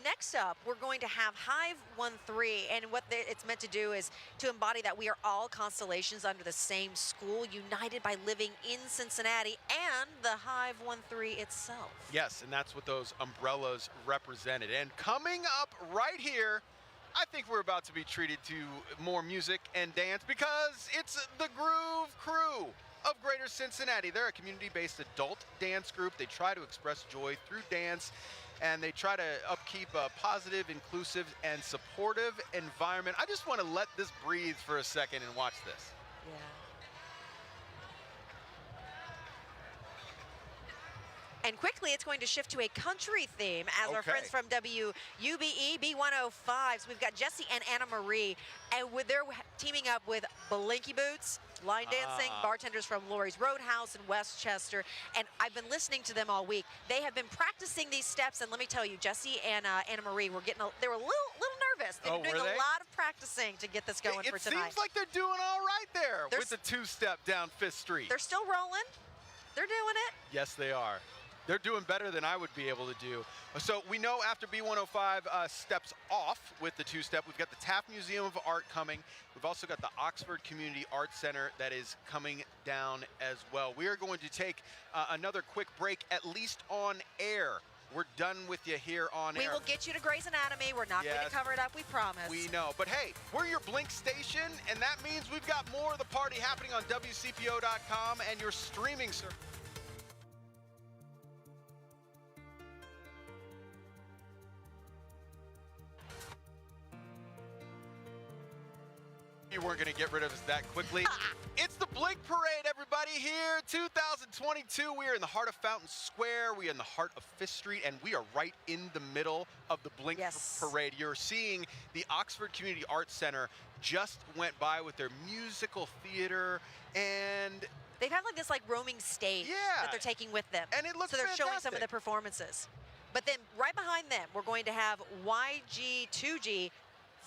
next up, we're going to have Hive 13, and what it's meant to do is to embody that we are all constellations under the same school, united by living in Cincinnati and the Hive 13 itself. Yes, and that's what those umbrellas represented. And coming up right here, I think we're about to be treated to more music and dance because it's the Groove Crew of Greater Cincinnati. They're a community-based adult dance group. They try to express joy through dance, and they try to upkeep a positive, inclusive, and supportive environment. I just want to let this breathe for a second and watch this. Yeah. And quickly, it's going to shift to a country theme as our friends from WUBE B105. So we've got Jesse and Anna Marie, and they're teaming up with Blinky Boots, line dancing, bartenders from Laurie's Roadhouse in Westchester. And I've been listening to them all week. They have been practicing these steps, and let me tell you, Jesse and Anna Marie were they were a little nervous. They've been doing a lot of practicing to get this going for tonight. It seems like they're doing all right there with the two-step down 5th Street. They're still rolling. They're doing it. Yes, they are. They're doing better than I would be able to do. So we know after B105 steps off with the two-step, we've got the Taft Museum of Art coming. We've also got the Oxford Community Arts Center that is coming down as well. We are going to take another quick break, at least on air. We're done with you here on air. We will get you to Grey's Anatomy. We're not going to cover it up, we promise. We know. But hey, we're your Blink station, and that means we've got more of the party happening on WCPO.com and your streaming service. You weren't going to get rid of us that quickly. It's the Blink Parade, everybody, here. 2022. We are in the heart of Fountain Square. We are in the heart of Fifth Street, and we are right in the middle of the Blink Parade. You're seeing the Oxford Community Arts Center just went by with their musical theater, and they've had like this roaming stage that they're taking with them. And it looks so they're fantastic. showing some of the performances. But then right behind them, we're going to have YG2G,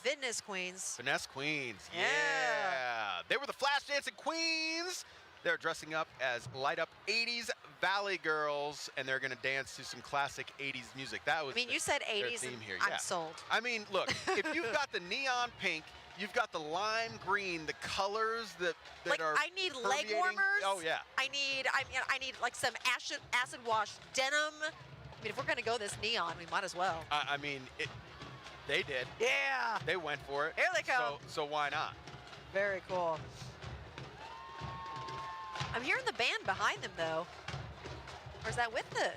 Fitness Queens. Finesse Queens, yeah. They were the flash dancing queens. They're dressing up as light up 80s Valley girls, and they're gonna dance to some classic 80s music. That was you said 80s, theme here. I'm sold. I mean, look, if you've got the neon pink, you've got the lime green, the colors that are I need leg permeating. warmers. Oh yeah. I need like some acid wash denim. I mean, if we're gonna go this neon, we might as well. I mean, they did. Yeah. They went for it. Here they come. So why not? Very cool. I'm hearing the band behind them, though. Or is that with the?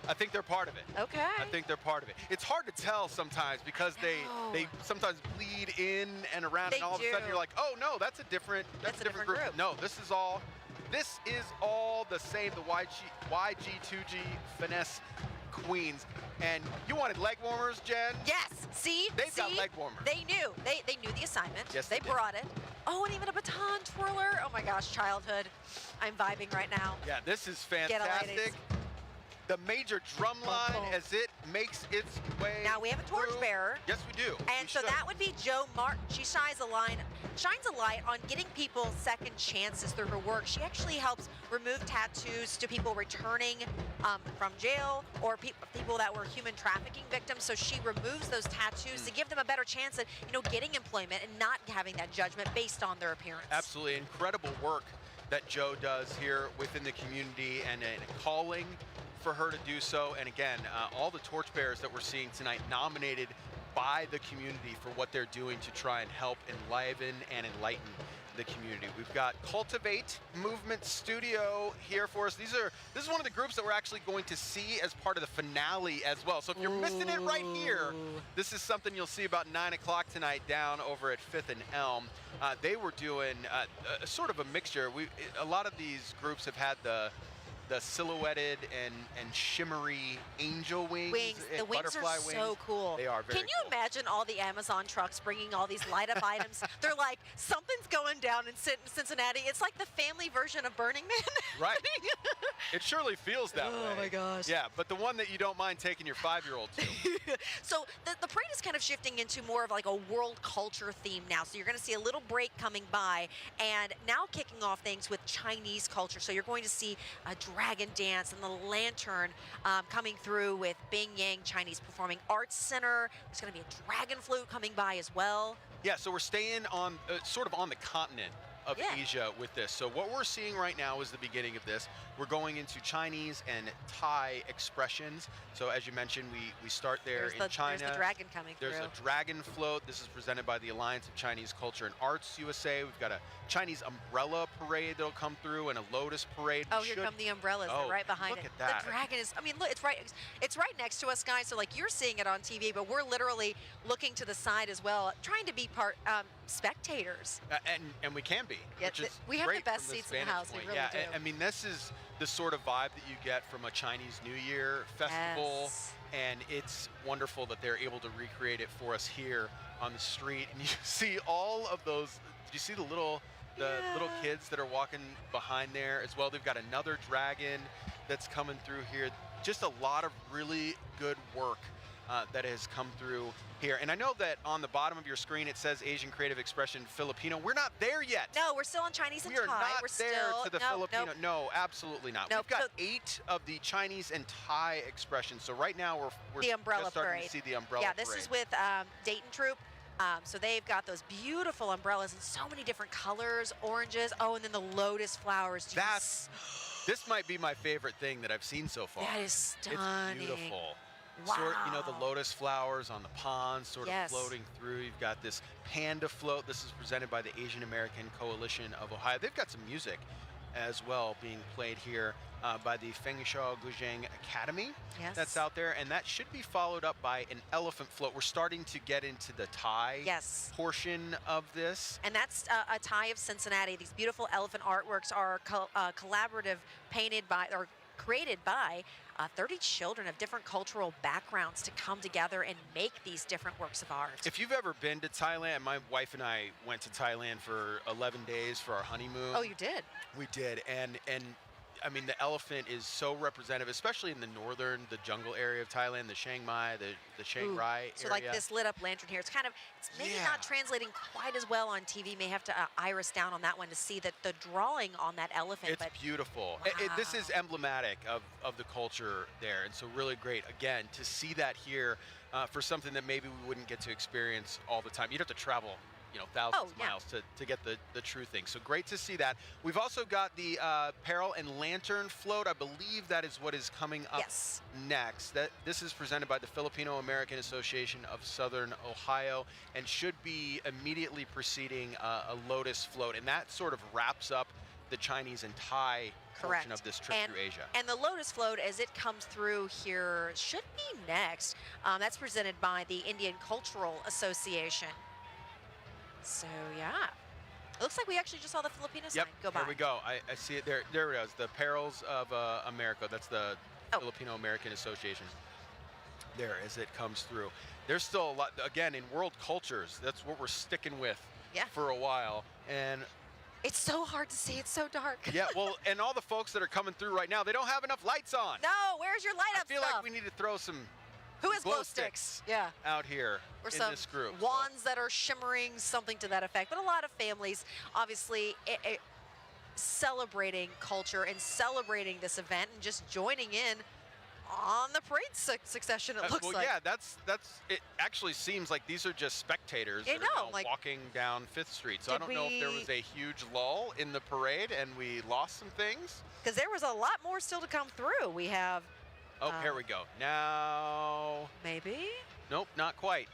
I think they're part of it. Okay. I think they're part of it. It's hard to tell sometimes because they sometimes bleed in and around, and all of a sudden you're like, oh no, that's a different group. No, this is all the same. The YG2G Finesse Queens. And you wanted leg warmers, Jen? Yes. See? They've got leg warmers. They knew. They knew the assignment. Yes, they brought it. Oh, and even a baton twirler. Oh my gosh, childhood. I'm vibing right now. Yeah, this is Get it, fantastic. ladies. The major drum line as it makes its way. Now we have a torchbearer. Yes, we do. And so that would be Jo Martin. She shines a light on getting people second chances through her work. She actually helps remove tattoos to people returning from jail or people that were human trafficking victims. So she removes those tattoos to give them a better chance at getting employment and not having that judgment based on their appearance. Absolutely incredible work that Jo does here within the community, and a calling for her to do so. And again, all the torchbearers that we're seeing tonight nominated by the community for what they're doing to try and help enliven and enlighten the community. We've got Cultivate Movement Studio here for us. This is one of the groups that we're actually going to see as part of the finale as well. So if you're missing it right here, this is something you'll see about 9 o'clock tonight down over at 5th and Elm. They were doing a sort of a mixture. A lot of these groups have had the silhouetted and shimmery angel wings. The wings butterfly are so cool. They are very Can you imagine all the Amazon trucks bringing all these light up items? They're like, something's going down in Cincinnati. It's like the family version of Burning Man. Right. It surely feels that way. Oh my gosh. Yeah, but the one that you don't mind taking your 5-year-old to. So the parade is kind of shifting into more of like a world culture theme now. So you're going to see a little break coming by, and now kicking off things with Chinese culture. So you're going to see a dragon dance and the lantern coming through with Bing Yang Chinese Performing Arts Center. There's going to be a dragon flute coming by as well. Yeah, so we're staying on sort of on the continent of Asia with this. So what we're seeing right now is the beginning of this. We're going into Chinese and Thai expressions. So as you mentioned, we start there in China. There's the dragon coming through. There's a dragon float. This is presented by the Alliance of Chinese Culture and Arts USA. We've got a Chinese umbrella parade that'll come through and a lotus parade. Oh, here come the umbrellas. They're right behind it. Look at that. The dragon is, look, it's right next to us, guys. So like you're seeing it on TV, but we're literally looking to the side as well, trying to be spectators. And we can be. Yeah, which is we have great the best from this seats in the house. vantage We point. really do. I mean, this is the sort of vibe that you get from a Chinese New Year festival, and it's wonderful that they're able to recreate it for us here on the street. And you see all of those. Did you see the little kids that are walking behind there as well? They've got another dragon that's coming through here. Just a lot of really good work that has come through here. And I know that on the bottom of your screen it says Asian Creative Expression Filipino. We're not there yet. No, we're still on Chinese and We are Thai. not We're there still, to the Filipino. No, absolutely not. Nope. We've got 8 of the Chinese and Thai expressions. So right now we're the umbrella just starting parade. to see the umbrella Yeah, parade. this is with Dayton Troop. So they've got those beautiful umbrellas in so many different colors, oranges. Oh, and then the lotus flowers. This might be my favorite thing that I've seen so far. That is stunning. It's beautiful. Wow. The lotus flowers on the pond sort of floating through. You've got this panda float. This is presented by the Asian American Coalition of Ohio. They've got some music as well, being played here by the Fengsha Guzheng Academy. Yes. That's out there, and that should be followed up by an elephant float. We're starting to get into the Thai portion of this. And that's a Thai of Cincinnati. These beautiful elephant artworks are collaborative, painted by, or created by 30 children of different cultural backgrounds to come together and make these different works of art. If you've ever been to Thailand, my wife and I went to Thailand for 11 days for our honeymoon. Oh, you did? We did, and I mean, the elephant is so representative, especially in the northern, the jungle area of Thailand, the Chiang Mai, the Chiang Rai So area. like this lit up lantern here, it's kind of, it's maybe not translating quite as well on TV. May have to iris down on that one to see that the drawing on that elephant. It's beautiful. This is emblematic of the culture there, and so really great, again, to see that here for something that maybe we wouldn't get to experience all the time. You'd have to travel, you know, thousands of miles to get the true thing. So great to see that. We've also got the Peril and Lantern Float. I believe that is what is coming up next. This is presented by the Filipino American Association of Southern Ohio and should be immediately preceding a Lotus Float. And that sort of wraps up the Chinese and Thai portion of this trip through Asia. And the Lotus Float, as it comes through here, should be next. That's presented by the Indian Cultural Association. So, yeah. It looks like we actually just saw the Filipino sign go by. Here we go. I see it there. There it is. The Perils of America. That's the Filipino American Association. There, as it comes through. There's still a lot, again, in world cultures, that's what we're sticking with for a while. And it's so hard to see. It's so dark. Yeah, well, and all the folks that are coming through right now, they don't have enough lights on. No, where's your light up I feel like we need to throw some Who has glow sticks? Yeah. Out here Or in some this group. wands that are shimmering, something to that effect. But a lot of families, obviously, celebrating culture and celebrating this event and just joining in on the parade succession, it looks well, like. yeah, that's it actually seems like these are just spectators that are now walking down 5th Street. So I don't know if there was a huge lull in the parade and we lost some things. Because there was a lot more still to come through. We have... Oh, here we go. Now... Maybe? Nope, not quite.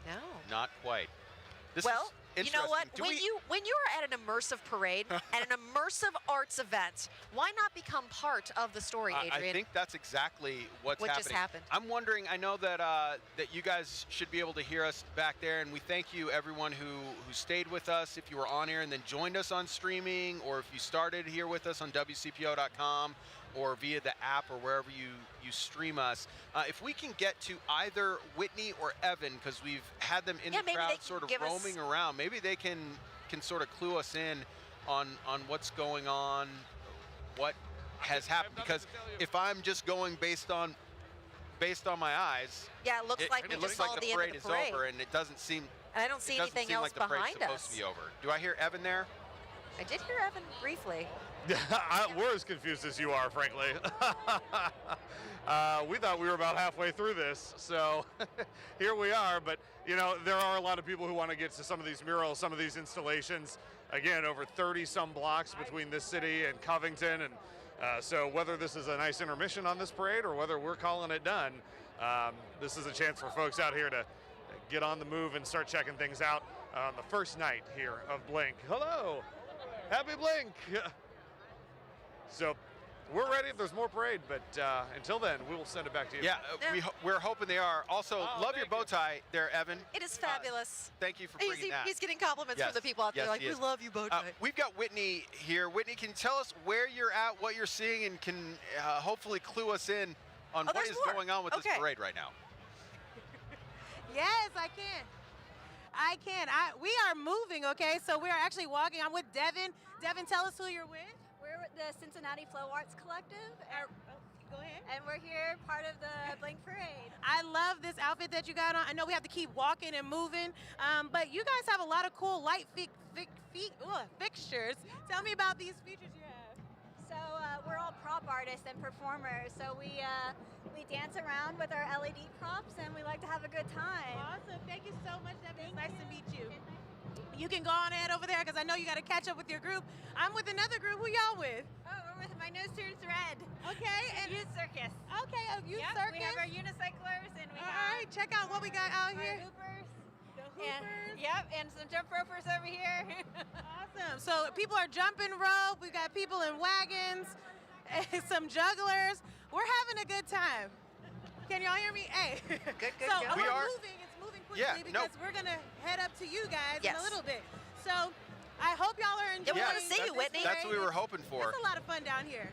No. Not quite. This Well, is you know what? interesting. When you are at an immersive parade, at an immersive arts event, why not become part of the story, Adrian? I think that's exactly what's What happening. just happened? I'm wondering, I know that that you guys should be able to hear us back there, and we thank you, everyone who stayed with us, if you were on air and then joined us on streaming, or if you started here with us on WCPO.com, or via the app or wherever you stream us. If we can get to either Whitney or Evan, because we've had them in the crowd sort of roaming around, maybe they can sort of clue us in on what's going on, what has happened. Because if I'm just going based on my eyes, it looks like we just saw the end of the parade is over, and it doesn't seem. And I don't see anything else like the parade's behind supposed to be over. Do I hear Evan there? I did hear Evan briefly. We're as confused as you are, frankly. We thought we were about halfway through this, so here we are. But, you know, there are a lot of people who want to get to some of these murals, some of these installations. Again, over 30-some blocks between this city and Covington. And so whether this is a nice intermission on this parade or whether we're calling it done, this is a chance for folks out here to get on the move and start checking things out on the first night here of Blink. Hello. Happy Blink. So we're ready if there's more parade, but until then, we will send it back to you. Yeah, we're hoping they are. Also, love your bow tie there, Evan. It is fabulous. Thank you for bringing that. He's getting compliments from the people out there, like, we love you, bow tie. We've got Whitney here. Whitney, can you tell us where you're at, what you're seeing, and can hopefully clue us in on what is going on with this parade right now? Yes, I can. We are moving, okay? So we are actually walking. I'm with Devin. Devin, tell us who you're with. We're with the Cincinnati Flow Arts Collective. Go ahead. And we're here, part of the Blink Parade. I love this outfit that you got on. I know we have to keep walking and moving, but you guys have a lot of cool light fixtures. Tell me about these features you have. So we're all prop artists and performers. So we dance around with our LED props, and we like to have a good time. Awesome. Thank you so much, Devin. It's nice to meet you. You can go on ahead over there because I know you got to catch up with your group. I'm with another group. Who y'all with? Oh, we're with My Nose Turns Red. Okay. And Youth Circus. Okay, Youth Circus. We have our unicyclers and we All right, check out what we got out here. Hoopers. And some jump ropers over here. Awesome. So people are jumping rope. We've got people in wagons, some jugglers. We're having a good time. Can y'all hear me? Hey. Good. So We are. It's moving quickly because we're gonna head up to you guys in a little bit. So I hope y'all are enjoying. We want to see you, Whitney. That's what we were hoping for. It's a lot of fun down here.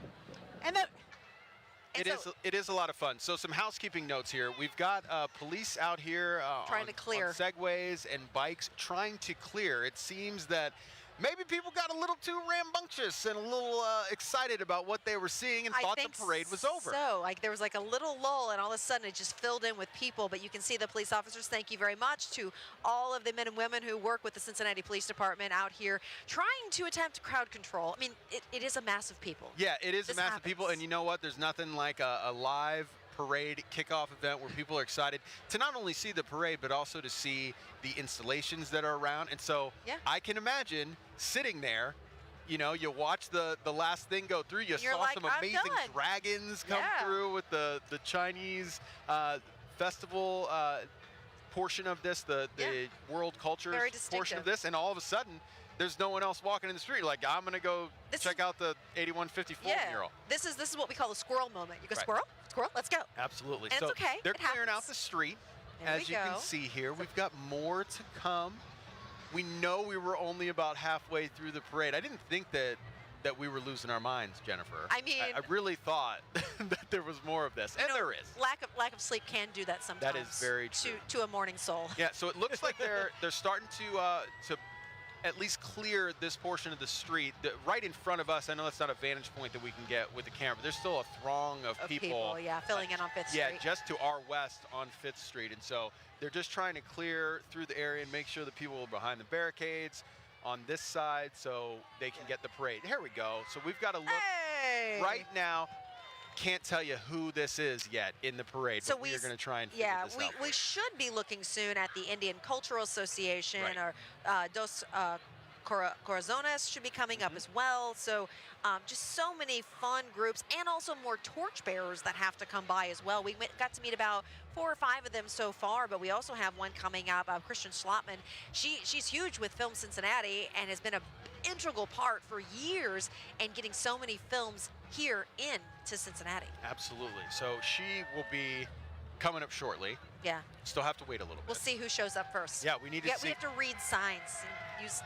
It is a lot of fun. So some housekeeping notes here. We've got police out here trying to clear on segways and bikes, trying to clear. It seems that maybe people got a little too rambunctious and a little excited about what they were seeing and thought the parade was over. So, like, there was like a little lull, and all of a sudden it just filled in with people. But you can see the police officers. Thank you very much to all of the men and women who work with the Cincinnati Police Department out here trying to attempt crowd control. I mean, it is a mass of people. Yeah, it is This a mass of happens. people, and you know what? There's nothing like a live parade kickoff event where people are excited to not only see the parade, but also to see the installations that are around. And so I can imagine sitting there, you know, you watch the last thing go through, you saw some amazing dragons come through with the Chinese festival portion of this, the world culture portion of this, and all of a sudden, there's no one else walking in the street. Like, I'm gonna go check out the 8154 mural. This is what we call the squirrel moment. You go, squirrel, let's go. Absolutely. And so it's okay. They're It clearing happens. out the street. There As we you go. can see here, we've got more to come. We know we were only about halfway through the parade. I didn't think that we were losing our minds, Jennifer. I mean, I really thought that there was more of this, and there is. Lack of sleep can do that sometimes. That is very true. To a morning soul. Yeah, so it looks like they're starting to at least clear this portion of the street right in front of us. I know that's not a vantage point that we can get with the camera, but there's still a throng of people. Filling in on Fifth Street. Yeah, just to our west on 5th Street. And so they're just trying to clear through the area and make sure the people are behind the barricades on this side so they can get the parade. Here we go. So we've got to look right now. Can't tell you who this is yet in the parade, but we're going to try and figure this out. We should be looking soon at the Indian Cultural Association or Dos Corazones should be coming up as well. So just so many fun groups, and also more torchbearers that have to come by as well. We got to meet about 4 or 5 of them so far, but we also have one coming up, Christian Schlotman. She's huge with Film Cincinnati and has been an integral part for years and getting so many films here in to Cincinnati. Absolutely. So she will be coming up shortly. Yeah. Still have to wait a little bit. We'll see who shows up first. Yeah, we need to see. We have to read signs and use.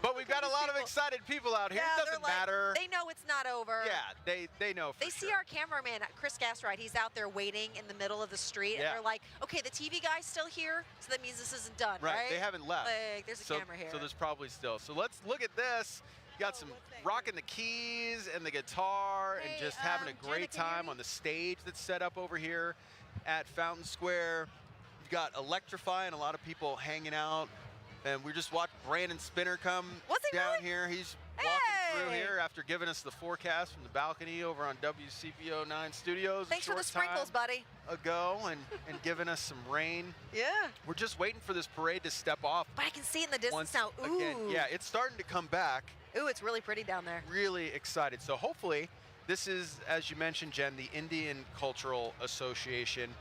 But we've got a lot of excited people out here. It doesn't matter. They know it's not over. Yeah, they know for They see our cameraman, Chris Gastride. He's out there waiting in the middle of the street, and Yeah. they're like, okay, the TV guy's still here, so that means this isn't done, right? They haven't left. Like, there's a camera here. So there's probably still. So let's look at this. You got some rocking the keys and the guitar and just having a great time on the stage that's set up over here at Fountain Square. You've got Electrify and a lot of people hanging out. And we just watched Brandon Spinner come down here. He's walking through here after giving us the forecast from the balcony over on WCPO 9 Studios. Thanks for the sprinkles, buddy. Ago and giving us some rain. Yeah. We're just waiting for this parade to step off. But I can see it in the distance now. Ooh. Again, yeah, it's starting to come back. Ooh, it's really pretty down there. Really excited. So hopefully this is, as you mentioned, Jen, the Indian Cultural Association.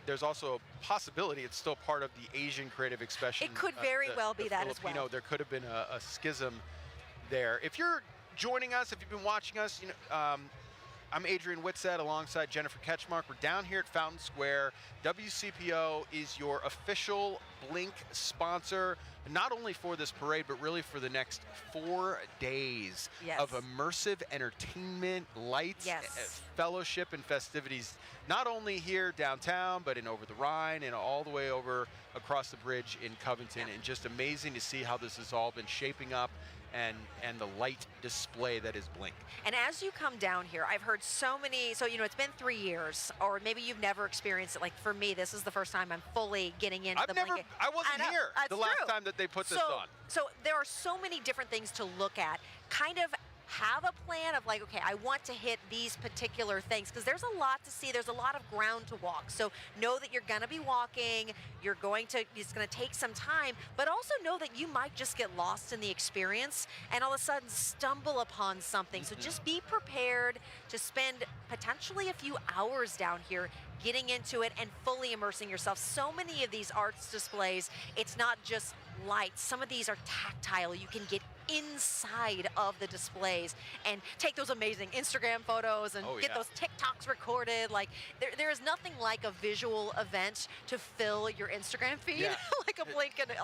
There's also a possibility it's still part of the Asian Creative Expression. It could very well be that as well. There could have been a schism there. If you're joining us, if you've been watching us, I'm Adrian Whitsett alongside Jennifer Ketchmark. We're down here at Fountain Square. WCPO is your official Blink sponsor, not only for this parade, but really for the next 4 days of immersive entertainment, lights, fellowship, and festivities, not only here downtown, but in over the Rhine and all the way over across the bridge in Covington. And just amazing to see how this has all been shaping up and the light display that is Blink. And as you come down here, I've heard so many, it's been 3 years, or maybe you've never experienced it. Like for me, this is the first time I'm fully getting into Blink. I wasn't here the last time that they put this on. So there are so many different things to look at, kind of have a plan of like, okay, I want to hit these particular things, because there's a lot to see. There's a lot of ground to walk. So know that you're going to be walking. It's going to take some time, but also know that you might just get lost in the experience and all of a sudden stumble upon something. So just be prepared to spend potentially a few hours down here getting into it and fully immersing yourself. So many of these arts displays, it's not just lights. Some of these are tactile. You can get inside of the displays and take those amazing Instagram photos and get those TikToks recorded. Like there is nothing like a visual event to fill your Instagram feed like a Blink event.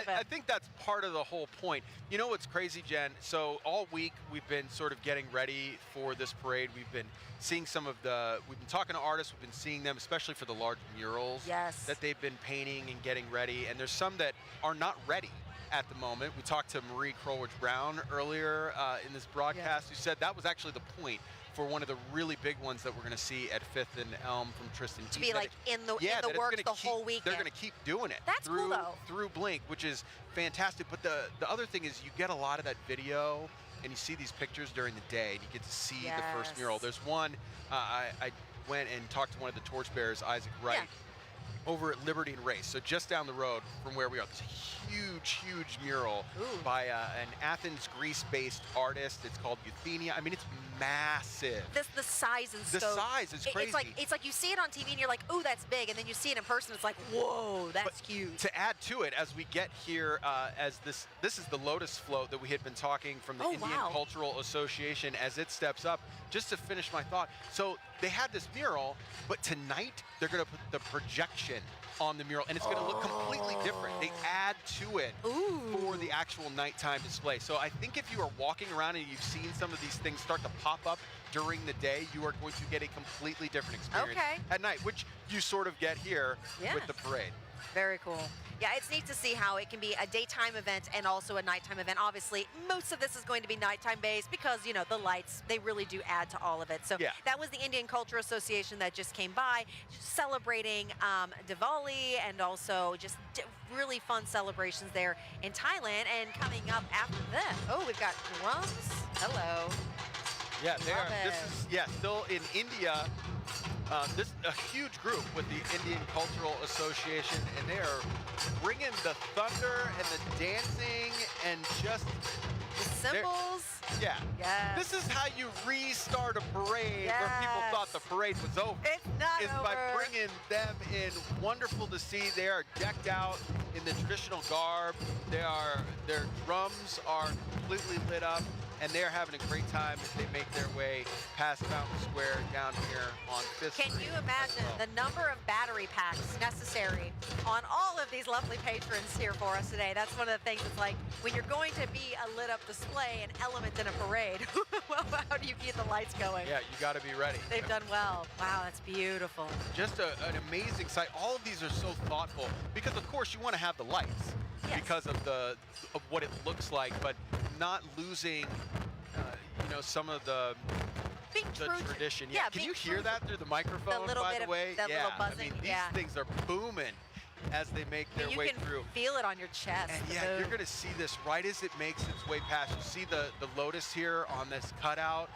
I think that's part of the whole point. You know what's crazy, Jen? So all week we've been sort of getting ready for this parade. We've been seeing we've been talking to artists, we've been seeing them, especially for the large murals that they've been painting and getting ready. And there's some that are not ready at the moment. We talked to Marie Crowledge-Brown earlier in this broadcast, who said that was actually the point for one of the really big ones that we're going to see at 5th and Elm from Tristan. To be like in the works the whole weekend. They're going to keep doing it. That's cool though. Through Blink, which is fantastic. But the other thing is you get a lot of that video and you see these pictures during the day and you get to see the first mural. There's one, I went and talked to one of the torchbearers, Isaac Wright, over at Liberty and Race, so just down the road from where we are. This huge mural by an Athens, Greece-based artist. It's called Euthenia. I mean, it's massive. The size is the size is crazy. It's like you see it on TV and you're like, ooh, that's big, and then you see it in person, it's like, whoa, that's huge. To add to it, as we get here, as this is the Lotus Float that we had been talking from the Indian Cultural Association as it steps up. Just to finish my thought, so they had this mural, but tonight they're going to put the projection on the mural, and it's going to look completely different. They add to it for the actual nighttime display. So I think if you are walking around and you've seen some of these things start to pop up during the day, you are going to get a completely different experience at night, which you sort of get here with the parade. Very cool. Yeah, it's neat to see how it can be a daytime event and also a nighttime event. Obviously, most of this is going to be nighttime based because, you know, the lights, they really do add to all of it. So that was the Indian Culture Association that just came by, celebrating Diwali and also just really fun celebrations there in Thailand. And coming up after this, we've got drums. Hello. Yeah, this is still in India. This is a huge group with the Indian Cultural Association, and they are bringing the thunder and the dancing and just the symbols. Yeah. This is how you restart a parade where people thought the parade was over. It's not over. By bringing them in. Wonderful to see. They are decked out in the traditional garb. Their drums are completely lit up, and they're having a great time as they make their way past Fountain Square down here on 5th Street. Can you imagine the number of battery packs necessary on all of these lovely patrons here for us today? That's one of the things. It's like when you're going to be a lit up display, an element in a parade, well, how do you keep the lights going? Yeah, you got to be ready. They've done well. Wow, that's beautiful. Just an amazing sight. All of these are so thoughtful because, of course, you want to have the lights because of what it looks like, but not losing, some of the tradition. Can you hear that through the microphone, by the way? Little buzzing. I mean, these things are booming as they make their way through. You can feel it on your chest. And you're going to see this right as it makes its way past. You see the lotus here on this cutout.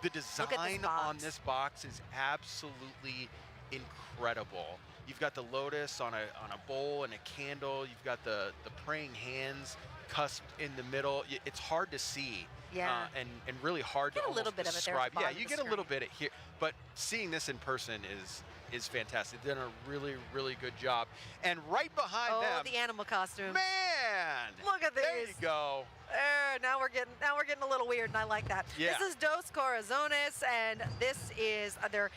The design on this box is absolutely incredible. You've got the lotus on a bowl and a candle. You've got the praying hands cusped in the middle. It's hard to see. And really hard to almost describe. You get a little bit here, but seeing this in person is fantastic. They've done a really, really good job. And right behind them, the animal costume. Man, look at these. There you go. Now we're getting a little weird, and I like that. Yeah. This is Dos Corazones, and this is their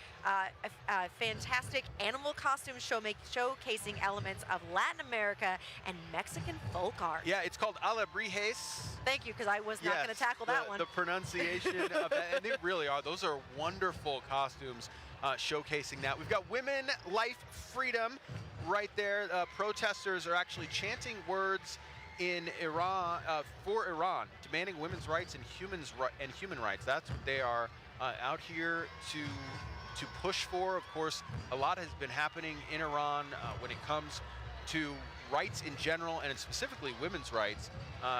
fantastic animal costume showcasing elements of Latin America and Mexican folk art. Yeah, it's called Alebrijes. Thank you, because I was not going to tackle that one. The pronunciation of that, and they really are. Those are wonderful costumes showcasing that. We've got Women, Life, Freedom right there. Protesters are actually chanting words in Iran for Iran, demanding women's rights and human rights. That's what they are out here to push for. Of course, a lot has been happening in Iran when it comes to rights in general and specifically women's rights.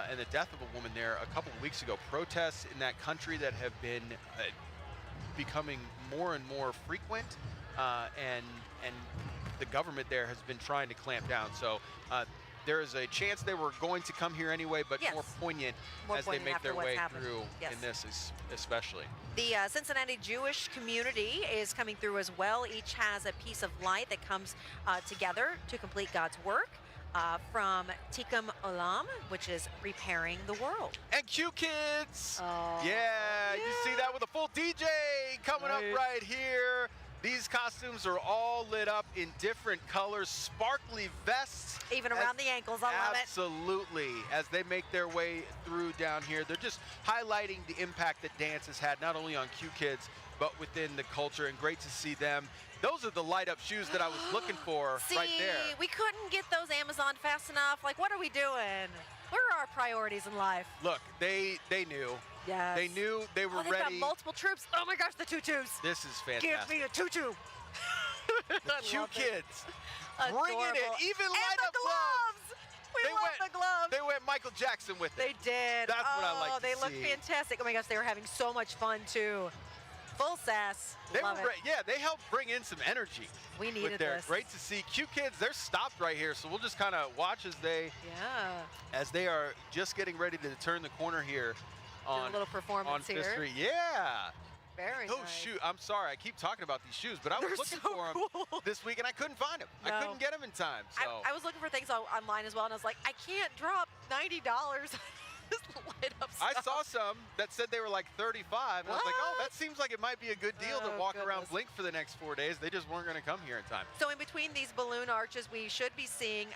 and the death of a woman there a couple of weeks ago. Protests in that country that have been becoming more and more frequent, and the government there has been trying to clamp down. So there is a chance they were going to come here anyway, but more poignant as they make their way through in this especially. The Cincinnati Jewish community is coming through as well. Each has a piece of light that comes together to complete God's work. From Tikkun Olam, which is repairing the world. And Q Kids! Yeah, you see that with a full DJ coming up right here. These costumes are all lit up in different colors, sparkly vests. Even around the ankles, I love it. Absolutely. As they make their way through down here, they're just highlighting the impact that dance has had, not only on Q Kids, but within the culture, and great to see them. Those are the light-up shoes that I was looking for right there. We couldn't get those Amazon fast enough. Like, what are we doing? Where are our priorities in life? Look, they knew. Yes. They knew they were they've ready. got multiple troops. Oh my gosh, the tutus. This is fantastic. Give me a tutu. The Q Kids. Adorable. Bringing it. Even light-up gloves. We love the gloves. They went Michael Jackson with it. They did. That's what I like to they see. look fantastic. Oh my gosh, they were having so much fun too. Full sass. Love it. Yeah, they helped bring in some energy. We needed this. Great to see. Q Kids, they're stopped right here, so we'll just kind of watch as they are just getting ready to turn the corner here on a little performance on here. Fifth Street. Yeah. Very Those nice. shoes. I'm sorry, I keep talking about these shoes, but I was looking for them this week and I couldn't find them. No. I couldn't get them in time. So I was looking for things online as well, and I was like, I can't drop $90. I saw some that said they were like 35, and I was like, oh, that seems like it might be a good deal to walk around Blink for the next 4 days. They just weren't going to come here in time. So in between these balloon arches, we should be seeing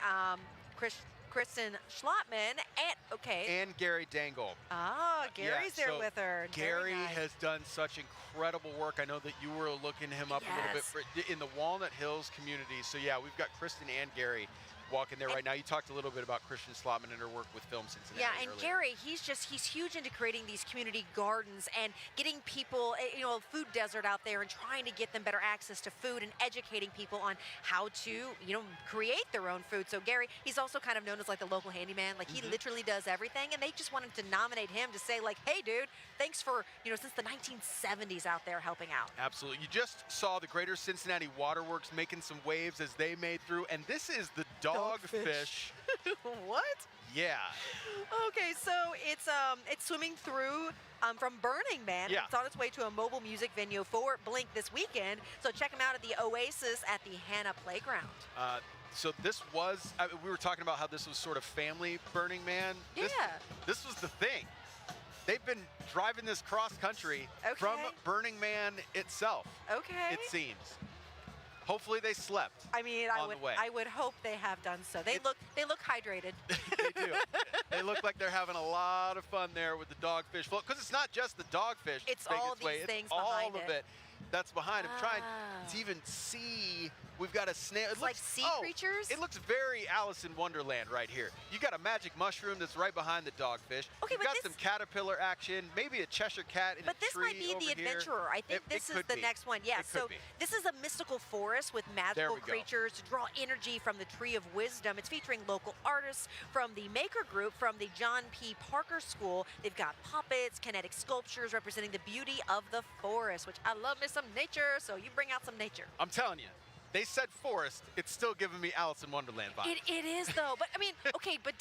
Kristen Schlottman and Gary Dangle. Gary's there with her. Gary has done such incredible work. I know that you were looking him up a little bit in the Walnut Hills community. So yeah, we've got Kristen and Gary walking there right now. You talked a little bit about Kristen Schlottman and her work with Film Cincinnati. Yeah, and earlier. Gary, he's huge into creating these community gardens and getting people, a food desert out there and trying to get them better access to food and educating people on how to, create their own food. So Gary, he's also kind of known as like the local handyman. Like he literally does everything, and they just wanted to nominate him to say like, hey dude, thanks for, since the 1970s out there helping out. Absolutely. You just saw the Greater Cincinnati Waterworks making some waves as they made through, and this is the dogfish. What? Yeah. Okay, so it's swimming through from Burning Man. Yeah. It's on its way to a mobile music venue for Blink this weekend. So check them out at the Oasis at the Hannah Playground. So this was, we were talking about how this was sort of family Burning Man. This was the thing. They've been driving this cross country from Burning Man itself. Okay. It seems. Hopefully they slept. I mean, I would hope they have done so. They look hydrated. They do. They look like they're having a lot of fun there with the dogfish float, because it's not just the dogfish. It's making all its way. these things it's all behind of it. That's behind him. Trying to even see. We've got a snail. It's like sea creatures? It looks very Alice in Wonderland right here. You got a magic mushroom that's right behind the dogfish. Okay, You've got some caterpillar action, maybe a Cheshire cat in a tree. But this might be the adventurer. I think this is the next one. Yeah, so this is a mystical forest with magical creatures to draw energy from the Tree of Wisdom. It's featuring local artists from the Maker Group from the John P. Parker School. They've got puppets, kinetic sculptures representing the beauty of the forest, which I love me some nature, so you bring out some nature. I'm telling you. They said forest, it's still giving me Alice in Wonderland vibes. It is, though. But, I mean, okay, but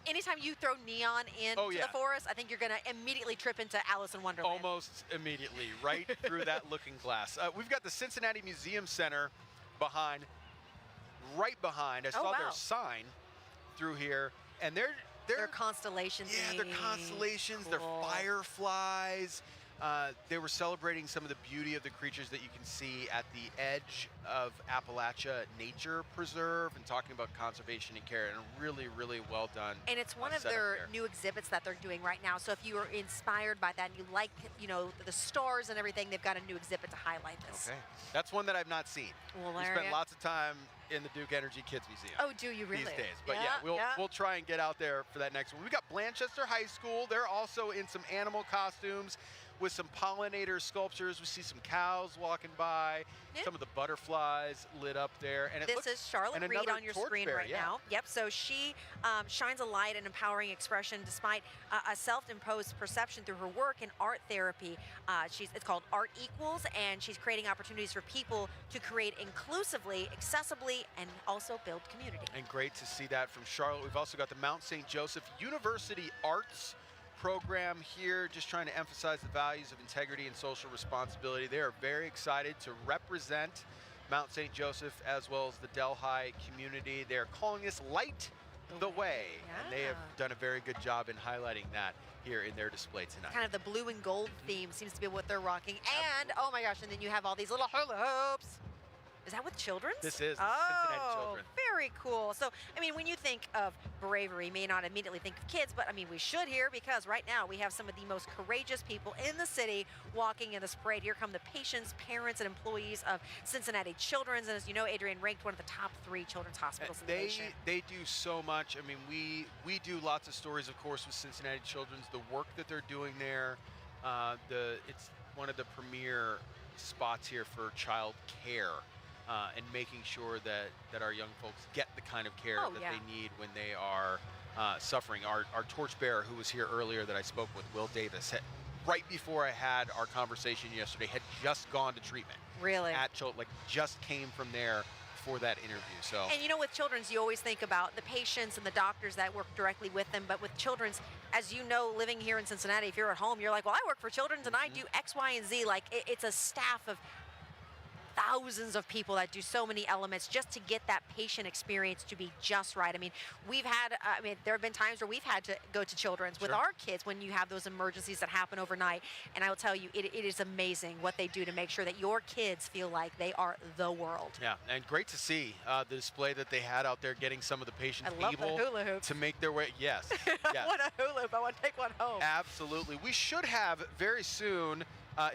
anytime you throw neon into the forest, I think you're going to immediately trip into Alice in Wonderland. Almost immediately, right through that looking glass. We've got the Cincinnati Museum Center right behind. I saw their sign through here, and they're constellations. Yeah, they're constellations, they're fireflies. They were celebrating some of the beauty of the creatures that you can see at the edge of Appalachia Nature Preserve and talking about conservation and care, and really, really well done. And it's one of their new exhibits that they're doing right now. So if you are inspired by that and you like, the stars and everything, they've got a new exhibit to highlight this. Okay. That's one that I've not seen. Well, we spent lots of time in the Duke Energy Kids Museum. Oh, do you really? These days. But we'll try and get out there for that next one. We got Blanchester High School. They're also in some animal costumes. with some pollinator sculptures. We see some cows walking by, some of the butterflies lit up there. And this is Charlotte Reed on your screen right now. Yep, so she shines a light and empowering expression despite a self-imposed perception through her work in art therapy. It's called Art Equals, and she's creating opportunities for people to create inclusively, accessibly, and also build community. And great to see that from Charlotte. We've also got the Mount St. Joseph University Arts program here, just trying to emphasize the values of integrity and social responsibility. They are very excited to represent Mount St. Joseph as well as the Delhi community. They're calling this Light the Way, and they have done a very good job in highlighting that here in their display tonight. Kind of the blue and gold theme seems to be what they're rocking. And, oh my gosh, and then you have all these little hula hoops. Is that with children's? This is the Cincinnati children. Very cool. So, I mean, when you think of bravery, you may not immediately think of kids, but I mean, we should here because right now we have some of the most courageous people in the city walking in this parade. Here come the patients, parents, and employees of Cincinnati Children's. And as you know, Adrian ranked one of the top 3 children's hospitals in the nation. They do so much. I mean, we do lots of stories, of course, with Cincinnati Children's. The work that they're doing there, it's one of the premier spots here for child care. And making sure that our young folks get the kind of care that they need when they are suffering. Our torchbearer who was here earlier that I spoke with, Will Davis, right before I had our conversation yesterday, had just gone to treatment. Really? Just came from there for that interview. So. And you know, with children's, you always think about the patients and the doctors that work directly with them, but with children's, as you know, living here in Cincinnati, if you're at home, you're like, well, I work for children's and I do X, Y, and Z. Like, it's a staff of thousands of people that do so many elements just to get that patient experience to be just right. I mean, there have been times where we've had to go to children's with our kids when you have those emergencies that happen overnight. And I will tell you, it is amazing what they do to make sure that your kids feel like they are the world. Yeah, and great to see the display that they had out there, getting some of the patients able to make their way. Yes. Yes. What a hula hoop. I want to take one home. Absolutely. We should have very soon,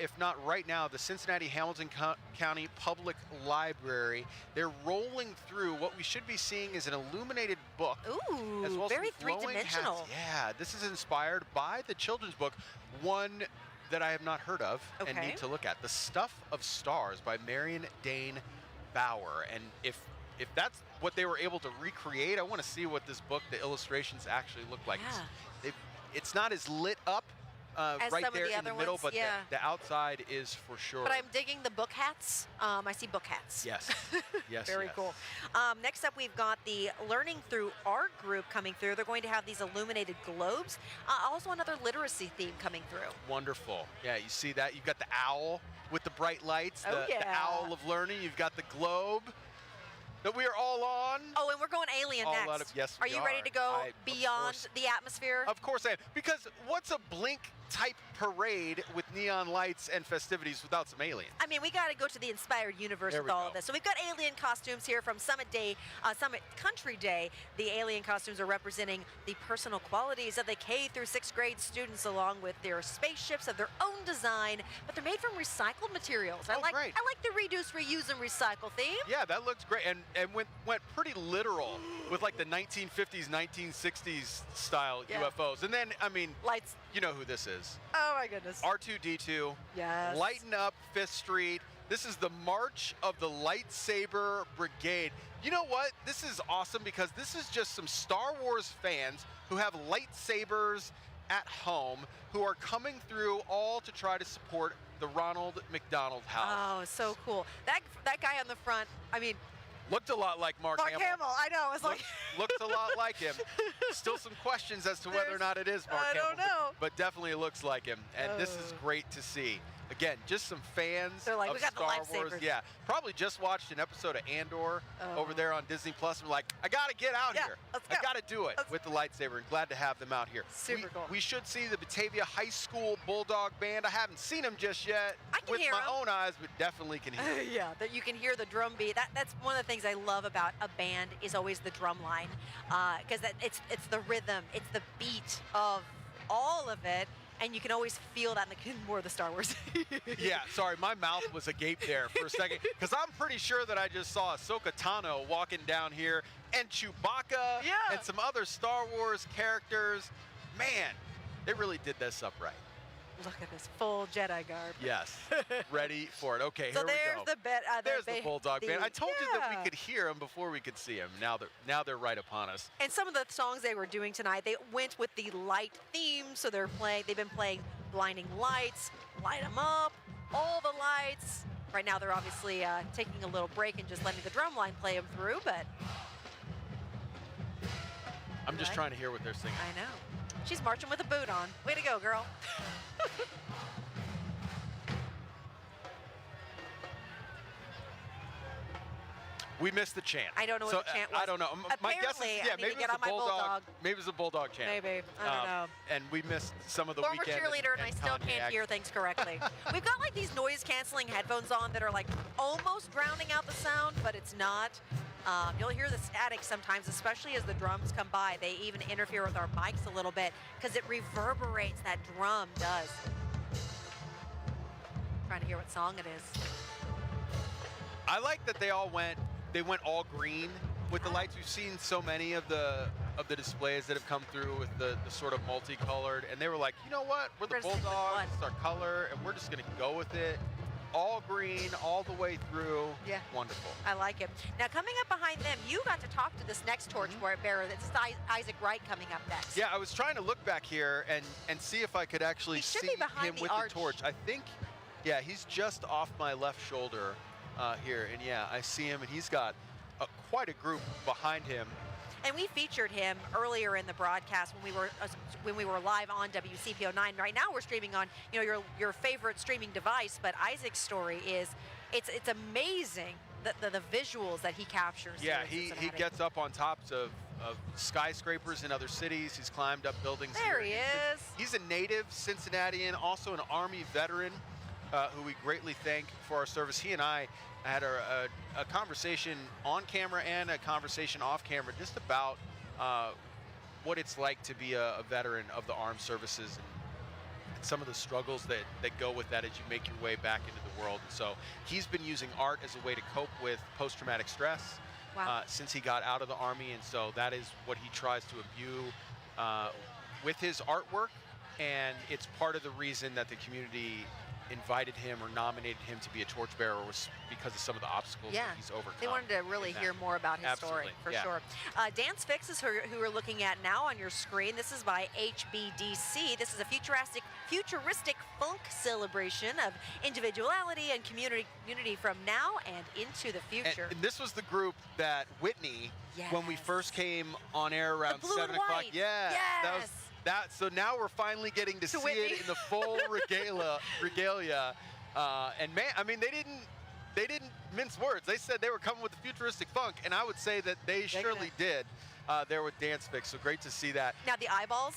if not right now, the Cincinnati Hamilton County Public Library. They're rolling through what we should be seeing is an illuminated book. Ooh, as well very as three-dimensional. Yeah, this is inspired by the children's book, one that I have not heard of and need to look at. The Stuff of Stars by Marion Dane Bauer. And if that's what they were able to recreate, I want to see what this book, the illustrations actually look like. Yeah. It's not as lit up as right some there of the in the other middle, ones, but the outside is for sure. But I'm digging the book hats. I see book hats. Yes. Yes. Very cool. Next up, we've got the Learning Through Art group coming through. They're going to have these illuminated globes. Also another literacy theme coming through. Wonderful. Yeah, you see that? You've got the owl with the bright lights, the owl of learning. You've got the globe that we are all on. Oh, and we're going alien next. Yes, are you ready to go beyond the atmosphere? Of course I am. Because what's a Blink type parade with neon lights and festivities without some aliens? I mean, we got to go to the inspired universe with all of this. So we've got alien costumes here from Summit Country Day. The alien costumes are representing the personal qualities of the K through 6th grade students, along with their spaceships of their own design, but they're made from recycled materials. I like the reduce, reuse, and recycle theme. Yeah, that looks great, and went pretty literal with like the 1950s, 1960s style UFOs. And then, I mean, lights. You know who this is. Oh my goodness. R2-D2. Yes. Lighten up Fifth Street. This is the March of the Lightsaber Brigade. You know what? This is awesome because this is just some Star Wars fans who have lightsabers at home who are coming through all to try to support the Ronald McDonald House. Oh, so cool. That guy on the front, I mean, looked a lot like Mark Hamill. I know. It was like looks a lot like him. Still some questions as to whether or not it is Mark Hamill. I don't know. But definitely looks like him. And this is great to see. Again, just some fans They're like, of we got Star the Wars. lightsabers. Yeah, probably just watched an episode of Andor over there on Disney Plus. I'm like, I got to get out here. Let's go. I got to do it with the lightsaber, and glad to have them out here. Super cool. We should see the Batavia High School Bulldog Band. I haven't seen them just yet with my own eyes, but definitely can hear them. Yeah, that you can hear the drum beat. That's one of the things I love about a band is always the drum line, because it's the rhythm, it's the beat of all of it. And you can always feel that in more of the Star Wars. Yeah, sorry, my mouth was agape there for a second, because I'm pretty sure that I just saw Ahsoka Tano walking down here, and Chewbacca, and some other Star Wars characters. Man, they really did this up right. Look at this full Jedi garb. Yes, ready for it. Okay, So here we there's go. There's the Bulldog Band. I told you that we could hear them before we could see them. Now they're right upon us. And some of the songs they were doing tonight, they went with the light theme. So they've been playing Blinding Lights, Light 'Em Up, all the lights. Right now they're obviously taking a little break and just letting the drum line play them through, but. I'm just trying to hear what they're singing. I know. She's marching with a boot on. Way to go, girl. We missed the chant. I don't know what the chant was. I don't know. My guess is, I need maybe to get it on was my a bulldog. bulldog. Maybe it was a bulldog chant. Maybe. I don't know. And we missed some of the Former weekend. cheerleader, and I still can't hear things correctly. We've got like these noise-canceling headphones on that are like almost drowning out the sound, but it's not. You'll hear the static sometimes, especially as the drums come by. They even interfere with our mics a little bit because it reverberates. That drum does. Trying to hear what song it is. I like that they went all green with the lights. We've seen so many of the displays that have come through with the sort of multicolored, and they were like, you know what? We're the Bulldogs, it's our color, and we're just gonna go with it. All green, all the way through. Yeah. Wonderful. I like it. Now, coming up behind them, you got to talk to this next torchbearer. That's Isaac Wright coming up next. Yeah, I was trying to look back here and see if I could actually see him with the torch. I think, yeah, he's just off my left shoulder here, and yeah, I see him, and he's got quite a group behind him. And we featured him earlier in the broadcast when we were live on WCPO9. Right now we're streaming on your favorite streaming device, but Isaac's story is it's amazing the visuals that he captures. Yeah, he gets up on tops of skyscrapers in other cities. He's climbed up buildings. There he is. He's a native Cincinnatian, also an Army veteran who we greatly thank for our service. He and I had a conversation on camera and a conversation off camera just about what it's like to be a veteran of the armed services and some of the struggles that go with that as you make your way back into the world. And so he's been using art as a way to cope with post-traumatic stress since he got out of the Army, and so that is what he tries to imbue with his artwork, and it's part of the reason that the community invited him or nominated him to be a torchbearer was because of some of the obstacles that he's overcome. They wanted to really hear more about his story, for sure. Dance Fix is who we're looking at now on your screen. This is by HBDC. This is a futuristic funk celebration of individuality and community from now and into the future. And this was the group that Whitney, when we first came on air around 7 o'clock. Yes. So now we're finally getting to see it in the full regalia. And man, I mean, they didn't mince words. They said they were coming with the futuristic funk, and I would say that they surely did there with Dance Fix. So great to see that. Now the eyeballs.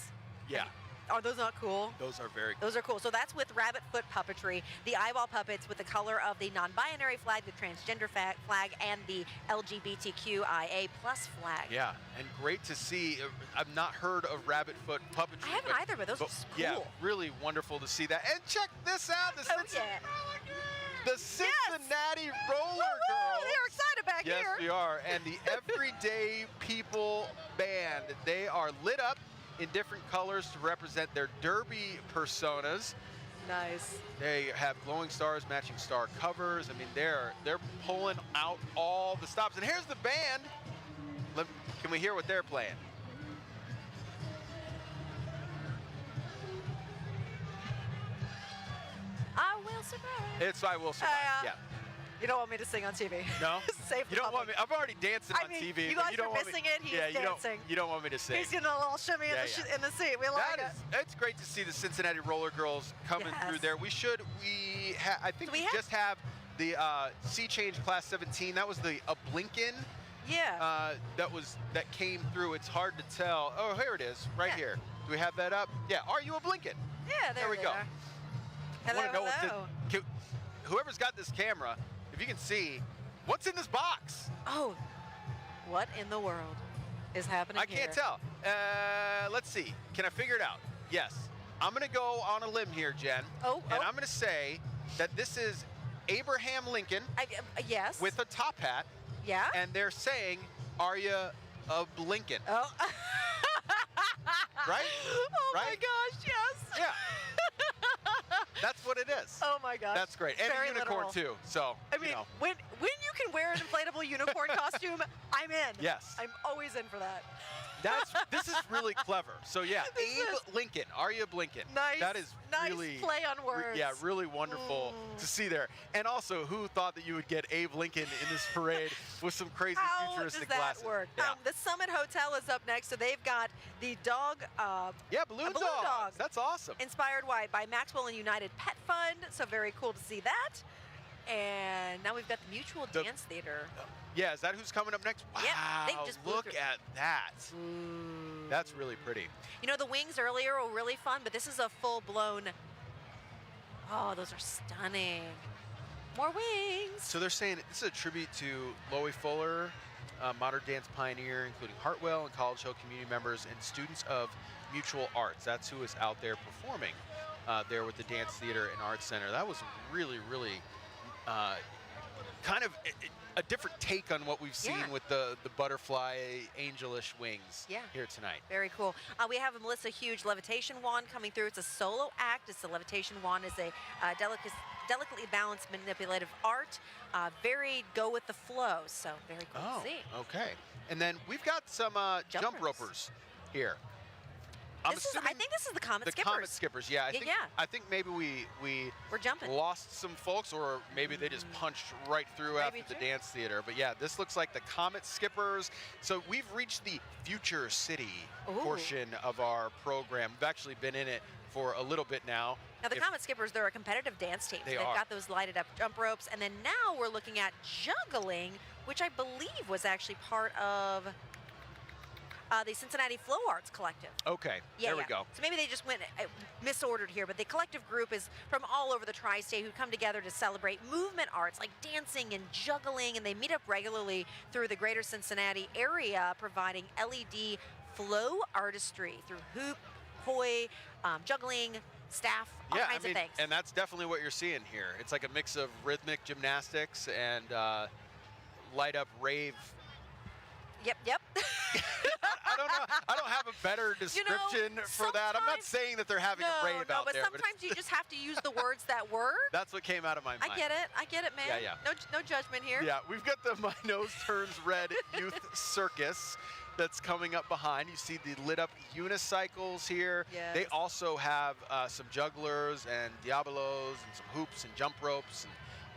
Yeah. Are those not cool? Those are very cool. Those are cool. So that's with rabbit foot puppetry. The eyeball puppets with the color of the non-binary flag, the transgender flag, and the LGBTQIA+ flag. Yeah, and great to see. I've not heard of rabbit foot puppetry. I haven't either, but those are cool. Yeah, really wonderful to see that. And check this out. The Cincinnati Roller Girls. They're excited back here. Yes, we are. And the Everyday People Band. They are lit up in different colors to represent their derby personas. Nice. They have glowing stars, matching star covers. I mean, they're pulling out all the stops. And here's the band. Can we hear what they're playing? I Will Survive. It's I Will Survive, yeah. You don't want me to sing on TV. No? Save You don't want me. I'm already dancing on TV. You but guys you don't are want missing me, it. He's dancing. You don't want me to sing. He's getting a little shimmy in the seat. We like it. It's great to see the Cincinnati Roller Girls coming through there. I think we just have the Sea Change Class 17. That was the Blinken. Yeah. That came through. It's hard to tell. Oh, here it is, right here. Do we have that up? Yeah. Are you a Blinken? Yeah, there we go. Hello. Whoever's got this camera, if you can see, what's in this box? Oh, what in the world is happening I can't tell. Let's see. Can I figure it out? Yes. I'm going to go on a limb here, Jen. And I'm going to say that this is Abraham Lincoln. Yes. With a top hat. Yeah. And they're saying, are you a Blinken? Oh. Right? Oh, my gosh, yes. Yeah. That's what it is. Oh my gosh. That's great. And Very a unicorn literal. too. So I mean, when you can wear an inflatable unicorn costume, I'm in. Yes. I'm always in for that. This is really clever. So yeah, Abe Lincoln, Aryab Lincoln. Nice. That is nice really play on words. Yeah, really wonderful to see there. And also, who thought that you would get Abe Lincoln in this parade with some crazy futuristic How does glasses? that work? Yeah. The Summit Hotel is up next, so they've got the dog. Balloon dogs. That's awesome. Inspired by Maxwell and United Pet Fund. So very cool to see that. And now we've got the Mutual Dance Theater. Yeah, is that who's coming up next? Wow, Yep, they just blew look through. at that. That's really pretty. You know, the wings earlier were really fun, but this is a full-blown. Oh, those are stunning. More wings. So they're saying this is a tribute to Loie Fuller, modern dance pioneer, including Hartwell and College Hill community members and students of Mutual Arts. That's who is out there performing there with the Dance Theater and Arts Center. That was really, really kind of a different take on what we've seen with the butterfly angelish wings here tonight. Very cool. We have a Melissa Hughes levitation wand coming through. It's a solo act. It's the levitation wand is a delicately balanced manipulative art. Very go with the flow. So very cool to see. Okay. And then we've got some jump ropers here. I think this is the Comet Skippers. The Comet Skippers, yeah. I think maybe we're jumping. Lost some folks, or maybe they just punched right through after the dance theater. But yeah, this looks like the Comet Skippers. So we've reached the Future City portion of our program. We've actually been in it for a little bit now. Now the Comet Skippers, they're a competitive dance team. They've got those lighted up jump ropes, and then now we're looking at juggling, which I believe was actually part of the Cincinnati Flow Arts Collective. Okay, there we go. So maybe they just went misordered here, but the collective group is from all over the tri-state who come together to celebrate movement arts like dancing and juggling, and they meet up regularly through the greater Cincinnati area, providing LED flow artistry through hoop, poi, juggling, staff, all kinds of things. And that's definitely what you're seeing here. It's like a mix of rhythmic gymnastics and light up rave. Yep. I don't know. I don't have a better description for that. I'm not saying that they're having a rave out but there. Sometimes you just have to use the words that word. That's what came out of my mind. I get it, man. Yeah. No judgment here. Yeah, we've got the My Nose Turns Red Youth Circus that's coming up behind. You see the lit up unicycles here. Yes. They also have some jugglers and diabolos and some hoops and jump ropes,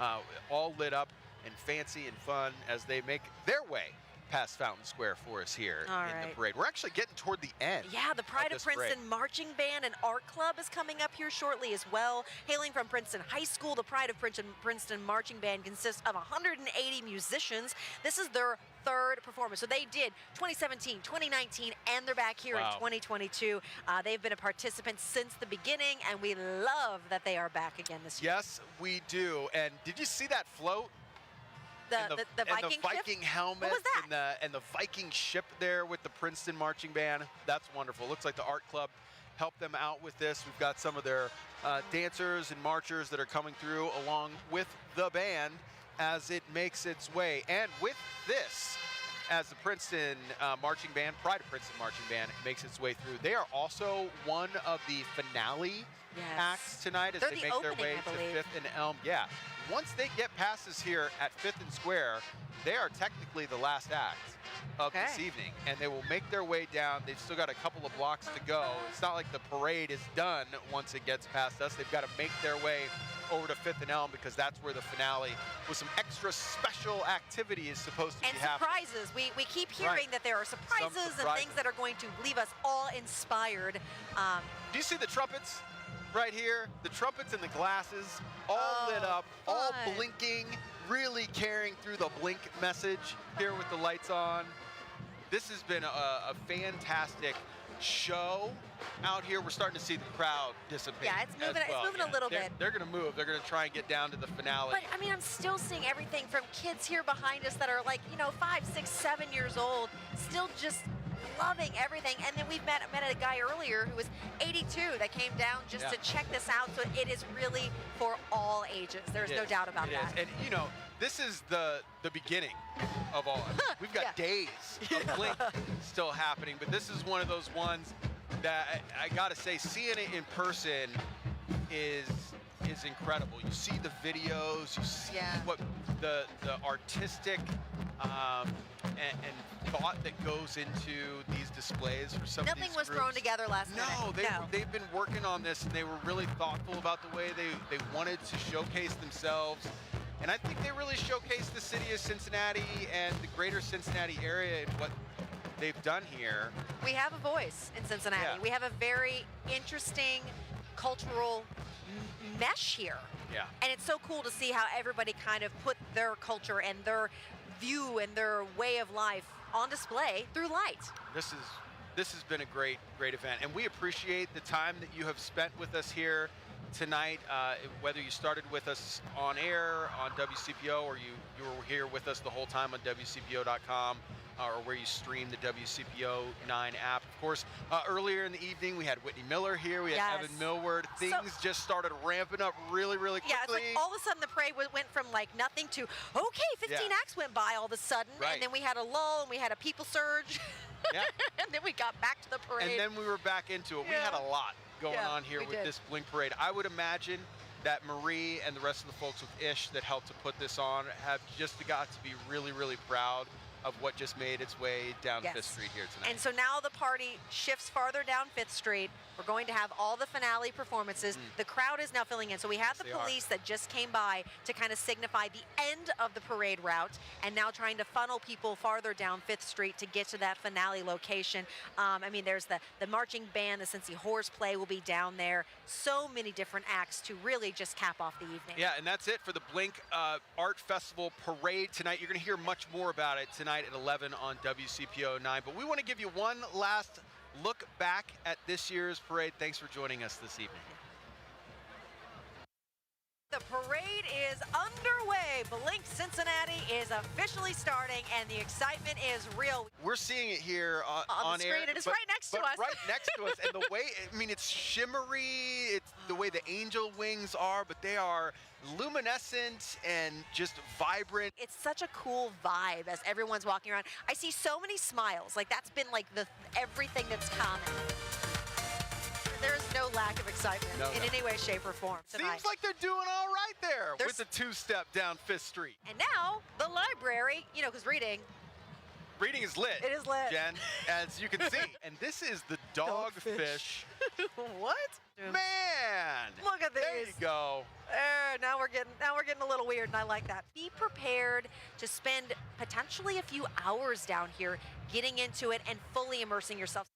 and all lit up and fancy and fun as they make their way past Fountain Square for us here in the parade. We're actually getting toward the end. Yeah, the Pride of Princeton Marching Band and Art Club is coming up here shortly as well. Hailing from Princeton High School, the Pride of Princeton Marching Band consists of 180 musicians. This is their third performance. So they did 2017, 2019, and they're back here in 2022. They've been a participant since the beginning, and we love that they are back again this year. Yes, we do. And did you see that float? The Viking helmet. What was that? And the Viking ship there with the Princeton Marching Band. That's wonderful. Looks like the Art Club helped them out with this. We've got some of their dancers and marchers that are coming through along with the band as it makes its way. And with this, as the Princeton Marching Band, Pride of Princeton Marching Band, makes its way through, they are also one of the finale acts tonight as they make their way to 5th and Elm. Yeah. Once they get past us here at 5th and Square, they are technically the last act of this evening, and they will make their way down. They've still got a couple of blocks to go. It's not like the parade is done once it gets past us. They've got to make their way over to 5th and Elm because that's where the finale with some extra special activity is supposed to be happening. And surprises. We keep hearing that there are surprises and things that are going to leave us all inspired. Do you see the trumpets? Right here, the trumpets and the glasses, all lit up, all blinking, really carrying through the blink message here with the lights on. This has been a fantastic show out here. We're starting to see the crowd dissipate. Yeah, it's moving. It's moving a little bit. They're going to move. They're going to try and get down to the finale. But I mean, I'm still seeing everything from kids here behind us that are like, 5, 6, 7 years old, still just loving everything. And then we've met a guy earlier who was 82 that came down just to check this out. So it is really for all ages. There's no doubt about that. And this is the beginning of all. We've got days of Blink still happening, but this is one of those ones that I gotta say, seeing it in person is incredible. You see the videos, you see what the artistic and thought that goes into these displays for some of these Nothing was groups. thrown together last minute. They've been working on this, and they were really thoughtful about the way they wanted to showcase themselves. And I think they really showcased the city of Cincinnati and the greater Cincinnati area and what they've done here. We have a voice in Cincinnati. Yeah. We have a very interesting cultural mesh here. Yeah. And it's so cool to see how everybody kind of put their culture and their view and their way of life on display through light. This has been a great event, and we appreciate the time that you have spent with us here tonight, whether you started with us on air on WCPO or you were here with us the whole time on WCPO.com or where you stream the WCPO 9 app. Of course, earlier in the evening, we had Whitney Miller here. We had Evan Millward. Things just started ramping up really quickly. Yeah, it's like all of a sudden the parade went from like nothing to, okay, 15 acts went by all of a sudden. Right. And then we had a lull and we had a people surge. Yeah. And then we got back to the parade. And then we were back into it. We had a lot going on here with this Blink Parade. I would imagine that Marie and the rest of the folks with Ish that helped to put this on have just got to be really proud of what just made its way down 5th Street here tonight. And so now the party shifts farther down 5th Street. We're going to have all the finale performances. The crowd is now filling in. So we have the police that just came by to kind of signify the end of the parade route, and now trying to funnel people farther down 5th Street to get to that finale location. I mean, there's the marching band, the Cincy Horseplay will be down there. So many different acts to really just cap off the evening. Yeah, and that's it for the Blink Art Festival Parade tonight. You're going to hear much more about it tonight at 11 on WCPO 9. But we want to give you one last look back at this year's parade. Thanks for joining us this evening. The parade is underway. Blink Cincinnati is officially starting, and the excitement is real. We're seeing it here on the screen. air. It is right next to us. Right next to us. And the way, I mean, it's shimmery. It's the way the angel wings are, but they are luminescent and just vibrant. It's such a cool vibe as everyone's walking around. I see so many smiles. Like, that's been like everything that's common. There is no lack of excitement in any way, shape, or form tonight. Seems like they're doing all right there with the two-step down 5th Street. And now, the library, you know, because reading is lit. It is lit. Jen, as you can see. And this is the dogfish. What? Man! Look at these. There you go. Now we're getting a little weird, and I like that. Be prepared to spend potentially a few hours down here getting into it and fully immersing yourself.